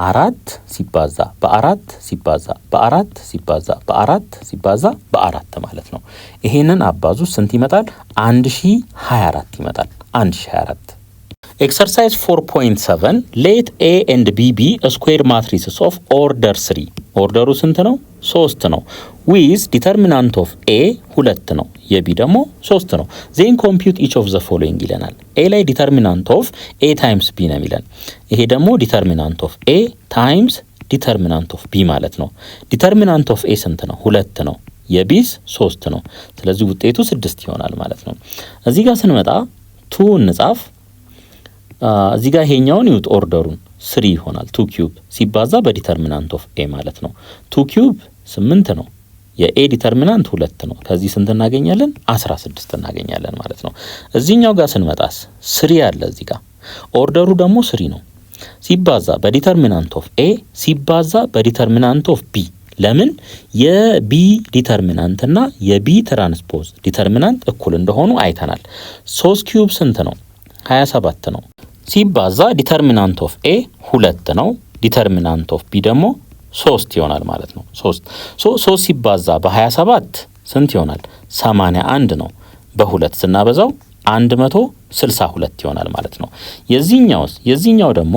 4 ሲባዛ በ4 ሲባዛ በ4 ሲባዛ በ4 ሲባዛ በ4 ማለት ነው። ይሄንን አባዙ ስንት ይመጣል? 1024 ይመጣል። 1024 ኤክሰርሳይዝ 4.7 ሌት ኤ ኤንድ ቢ ቢ ስኩዌር ማትሪስስ ኦፍ ኦርደር 3 ኦርደሩ ስንት ነው? 3 ነው። ዊዝ ዲተርሚናንት ኦፍ ኤ 2 ነው፣ የቢ ደግሞ 3 ነው። ዜን ኮምፒውት ኢች ኦፍ ዘ ፎሎዊንግ ይለናል። ኤ ላይ ዲተርሚናንት ኦፍ ኤ ታይምስ ቢ ነው የሚለን። ይሄ ደግሞ ዲተርሚናንት ኦፍ ኤ ታይምስ ዲተርሚናንት ኦፍ ቢ ማለት ነው። ዲተርሚናንት ኦፍ ኤ ስንት ነው? 2 ነው። የቢስ 3 ነው። ስለዚህ ውጤቱ 6 ይሆናል ማለት ነው። እዚህ ጋር ስንመጣ 2 እንጻፍ። እዚህ ጋር ይሄኛውን ይውጥ ኦርደሩን 3 ይሆናል። 2 ኪዩብ ሲባዛ በዲተርሚናንት ኦፍ ኤ ማለት ነው። 2 ኪዩብ 8 ነው። የኤ ዲተርሚናንት 2 ነው። ከዚህ ስንት እናገኛለን? 16 እናገኛለን ማለት ነው። እዚህኛው ጋር ስንመጣስ 3 አለ እዚህ ጋር ኦርደሩ ደግሞ 3 ነው። ሲባዛ በዲተርሚናንት ኦፍ ኤ ሲባዛ በዲተርሚናንት ኦፍ ቢ። ለምን? የቢ ዲተርሚናንት እና የቢ ትራንስፖዝ ዲተርሚናንት እኩል እንደሆኑ አይተናል። 3 ኪዩብ ስንት ነው? 27 ነው። ሲባዛ ዲተርሚናንት ኦፍ ኤ 2 ነው። ዲተርሚናንት ኦፍ ቢ ደግሞ 3 ይሆናል ማለት ነው። 3 ሲባዛ በ27 ስንት ይሆናል? 81 ነው። በ2 ስናበዛው 162 ይሆናል ማለት ነው። የዚህኛው ደግሞ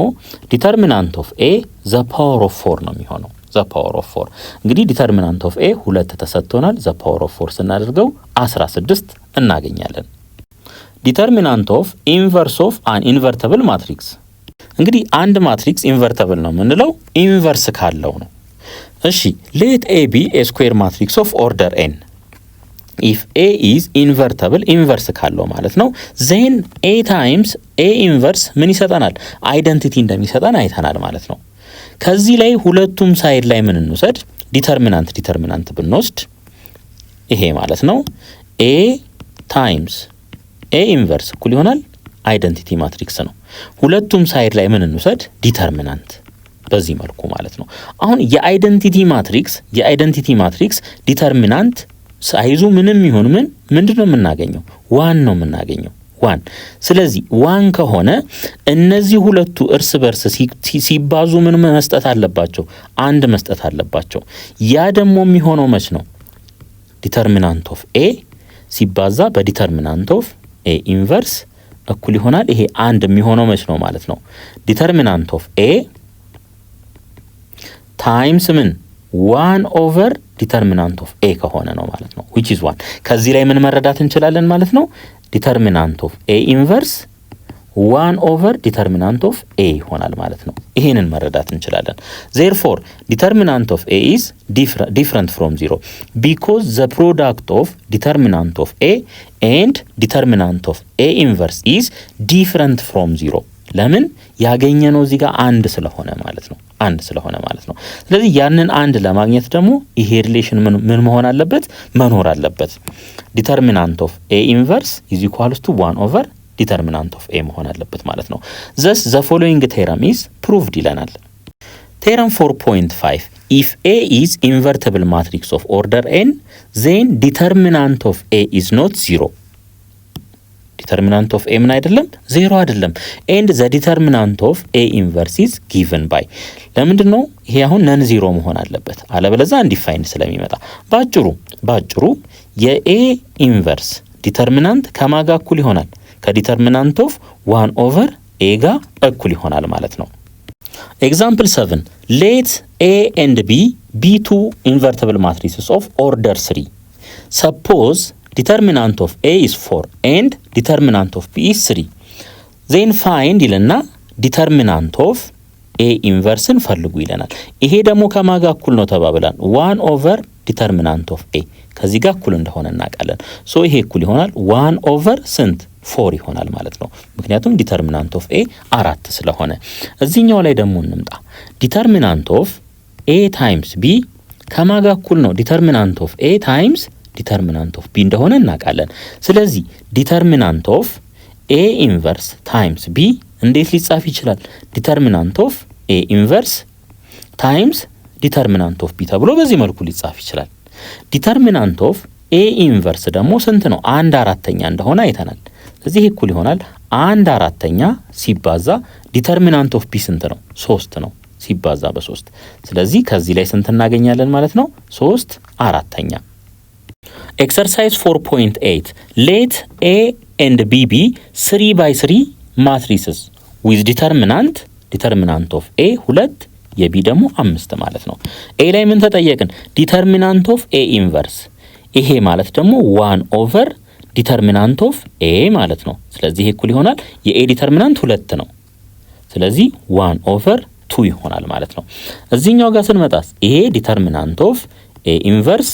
ዲተርሚናንት ኦፍ ኤ ዘ ፓወር ኦፍ 4 ነው የሚሆነው። ዘ ፓወር ኦፍ 4 እንግዲህ ዲተርሚናንት ኦፍ ኤ 2 ተሰጥቶናል። ዘ ፓወር ኦፍ 4 ስናደርገው 16 እናገኛለን። ዲተርሚናንት ኦፍ ኢንቨርስ ኦፍ አን ኢንቨርተብል ማትሪክስ። እንግዲህ አንድ ማትሪክስ ኢንቨርተብል ነው የምንለው ኢንቨርስ ካለው ነው። እሺ ሌት ኤ ቢ ኤ ስኩዌር ማትሪክስ ኦፍ ኦርደር ኤን ኢፍ ኤ ኢዝ ኢንቨርተብል ኢንቨርስ ካለው ማለት ነው። ዜን ኤ ታይምስ ኤ ኢንቨርስ ምን ይሰጠናል? አይደንቲቲ እንደሚሰጠን አይተናል ማለት ነው። ከዚህ ላይ ሁለቱም ሳይድ ላይ ምን እንውሰድ? ዲተርሚናንት ብንወስድ ይሄ ማለት ነው ኤ ታይምስ ኤ ኢንቨርስ እኩል ይሆናል አይደንቲቲ ማትሪክስ ነው። ሁለቱም ሳይድ ላይ ምን እንውሰድ? ዲተርሚናንት በዚህ መልኩ ማለት ነው። አሁን የአይደንቲቲ ማትሪክስ ዲተርሚናንት ሳይዙ ምንም ይሁን ምንድነው የምናገኘው? 1 ነው የምናገኘው 1። ስለዚህ 1 ከሆነ እነዚህ ሁለቱ እርስ በርስ ሲባዙ ምን መስጠት አለባቸው? 1 መስጠት አለባቸው። ያ ደግሞ የሚሆነው መች ነው? ዲተርሚናንት ኦፍ ኤ ሲባዛ በዲተርሚናንት ኦፍ ኤ ኢንቨርስ እኩል ይሆናል ይሄ 1 የሚሆነው መች ነው ማለት ነው? ዲተርሚናንት ኦፍ ኤ ታይምስ ምን 1 ኦቨር ዲተርሚናንት ኦፍ ኤ ከሆነ ነው ማለት ነው። which is 1 ከዚህ ላይ ምን መረዳት እንችላለን ማለት ነው? ዲተርሚናንት ኦፍ ኤ ኢንቨርስ 1 ኦቨር ዲተርሚናንት ኦፍ ኤ ይሆናል ማለት ነው። ይሄንን መረዳት እንችላለን። therefore ዲተርሚናንት ኦፍ ኤ is different from 0 because the product of determinant of a and determinant of a inverse is different from 0 ለምን? ያገኘነው እዚህ ጋር 1 ስለሆነ ማለት ነው። 1 ስለሆነ ማለት ነው። ስለዚህ ያንን 1 ለማግኘት ደግሞ ይሄ ሪሌሽን ምን መሆን አለበት? መኖር አለበት። ዲተርሚናንት ኦፍ ኤ ኢንቨርስ is equals to 1 over ዲተርሚናንት ኦፍ ኤ መሆን አለበት ማለት ነው። thus the following theorem is proved ይለናል። theorem 4.5 if A is invertible matrix of order n then determinant of A is not 0 ዲተርሚናንት ኦፍ ኤ ምን አይደለም? 0 አይደለም። and the determinant of A inverse is given by ለምንድን ነው ይሄ አሁን ነን 0 መሆን አለበት? አለበለዚያ አንዲፋይንድ ስለሚመጣ ባጭሩ የኤ ኢንቨርስ ዲተርሚናንት ከማጋ እኩል ይሆናል? ከዲተርሚናንት ኦፍ 1 ኦቨር ኤ ጋር እኩል ይሆናል ማለት ነው። ኤግዛምፕል 7 ሌት ኤ ኤንድ ቢ ቢ 2 ኢንቨርቲብል ማትሪስስ ኦፍ ኦርደር 3 ሰፖዝ ዲተርሚናንት ኦፍ ኤ ኢዝ 4 ኤንድ ዲተርሚናንት ኦፍ ቢ ኢዝ 3 ዜን ፋይንድ ይለና ዲተርሚናንት ኦፍ ኤ ኢንቨርስን ፈልጉ ይለናል። ይሄ ደግሞ ከማጋ እኩል ነው ተባብላን 1 ኦቨር ዲተርሚናንት ኦፍ ኤ ከዚህ ጋር እኩል እንደሆነ እናውቃለን። ሶ ይሄ እኩል ይሆናል 1 ኦቨር ስንት 4 ይሆናል ማለት ነው። ምክንያቱም ዲተርሚናንት ኦፍ ኤ 4 ስለሆነ። እዚህኛው ላይ ደግሞ እንምጣ። ዲተርሚናንት ኦፍ ኤ ታይምስ ቢ ከማጋ እኩል ነው? ዲተርሚናንት ኦፍ ኤ ታይምስ ዲተርሚናንት ኦፍ ቢ እንደሆነ እናውቃለን። ስለዚህ ዲተርሚናንት ኦፍ ኤ ኢንቨርስ ታይምስ ቢ እንዴት ሊጻፍ ይችላል? ዲተርሚናንት ኦፍ ኤ ኢንቨርስ ታይምስ ዲተርሚናንት ኦፍ ቢ ተብሎ በዚህ መልኩ ሊጻፍ ይችላል። ዲተርሚናንት ኦፍ ኤ ኢንቨርስ ደግሞ ስንት ነው? 1/4 እንደሆነ አይተናል። ስለዚህ እኩል ይሆናል 1/4 ሲባዛ ዲተርሚናንት ኦፍ ቢ ስንት ነው? 3 ነው ሲባዛ በ3። ስለዚህ ከዚህ ላይ ስንት እናገኛለን ማለት ነው? 3/4። ኤክሰርሳይዝ 4.8 ሌት ኤ ኤንድ ቢ ቢ 3×3 ማትሪስስ ዊዝ ዲተርሚናንት ኦፍ ኤ 2 የቢ ደግሞ 5 ማለት ነው። ኤ ላይ ምን ተጠየቅን? ዲተርሚናንት ኦፍ ኤ ኢንቨርስ፣ ይሄ ማለት ደግሞ 1/() ዲተርሚናንት ኦፍ ኤ ማለት ነው። ስለዚህ እኩል ይሆናል የኤ ዲተርሚናንት 2 ነው። ስለዚህ 1/2 ይሆናል ማለት ነው። እዚህኛው ጋር ስንመጣስ ይሄ ዲተርሚናንት ኦፍ ኤ ኢንቨርስ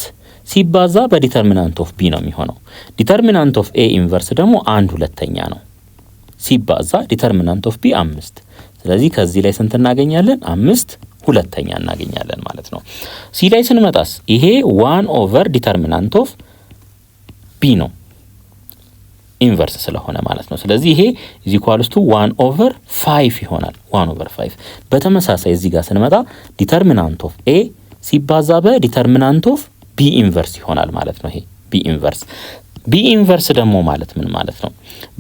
ሲባዛ በዲተርሚናንት ኦፍ ቢ ነው የሚሆነው። ዲተርሚናንት ኦፍ ኤ ኢንቨርስ ደግሞ 1/2 ነው ሲባዛ ዲተርሚናንት ኦፍ ቢ 5። ስለዚህ ከዚህ ላይ ስንት እናገኛለን? 5/2 እናገኛለን ማለት ነው። ሲ ላይ ስንመጣስ ይሄ 1/() ዲተርሚናንት ኦፍ ቢ ነው ኢንቨርስ ስለሆነ ማለት ነው። ስለዚህ ይሄ ኢዝ ኢኳልስ ቱ 1/5 ይሆናል። 1/5 በተመሳሳይ እዚህ ጋር ስንመጣ ዲተርሚናንት ኦፍ ኤ ሲባዛ በዲተርሚናንት ኦፍ ቢ ኢንቨርስ ይሆናል ማለት ነው። ይሄ ቢ ኢንቨርስ ደግሞ ማለት ምን ማለት ነው?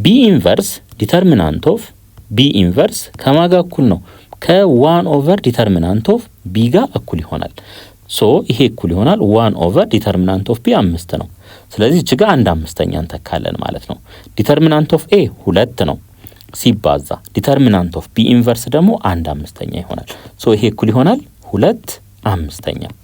ቢ ኢንቨርስ ዲተርሚናንት ኦፍ ቢ ኢንቨርስ ከማጋ እኩል ነው? ከ1/() ዲተርሚናንት ኦፍ ቢ ጋር እኩል ይሆናል። ሶ ይሄ እኩል ይሆናል 1/() ዲተርሚናንት ኦፍ ቢ 5 ነው። ስለዚህ እዚህ ጋር 1/5 እንተካለን ማለት ነው። ዲተርሚናንት ኦፍ ኤ 2 ነው ሲባዛ ዲተርሚናንት ኦፍ ቢ ኢንቨርስ ደግሞ 1/5 ይሆናል። ሶ ይሄ እኩል ይሆናል 2/5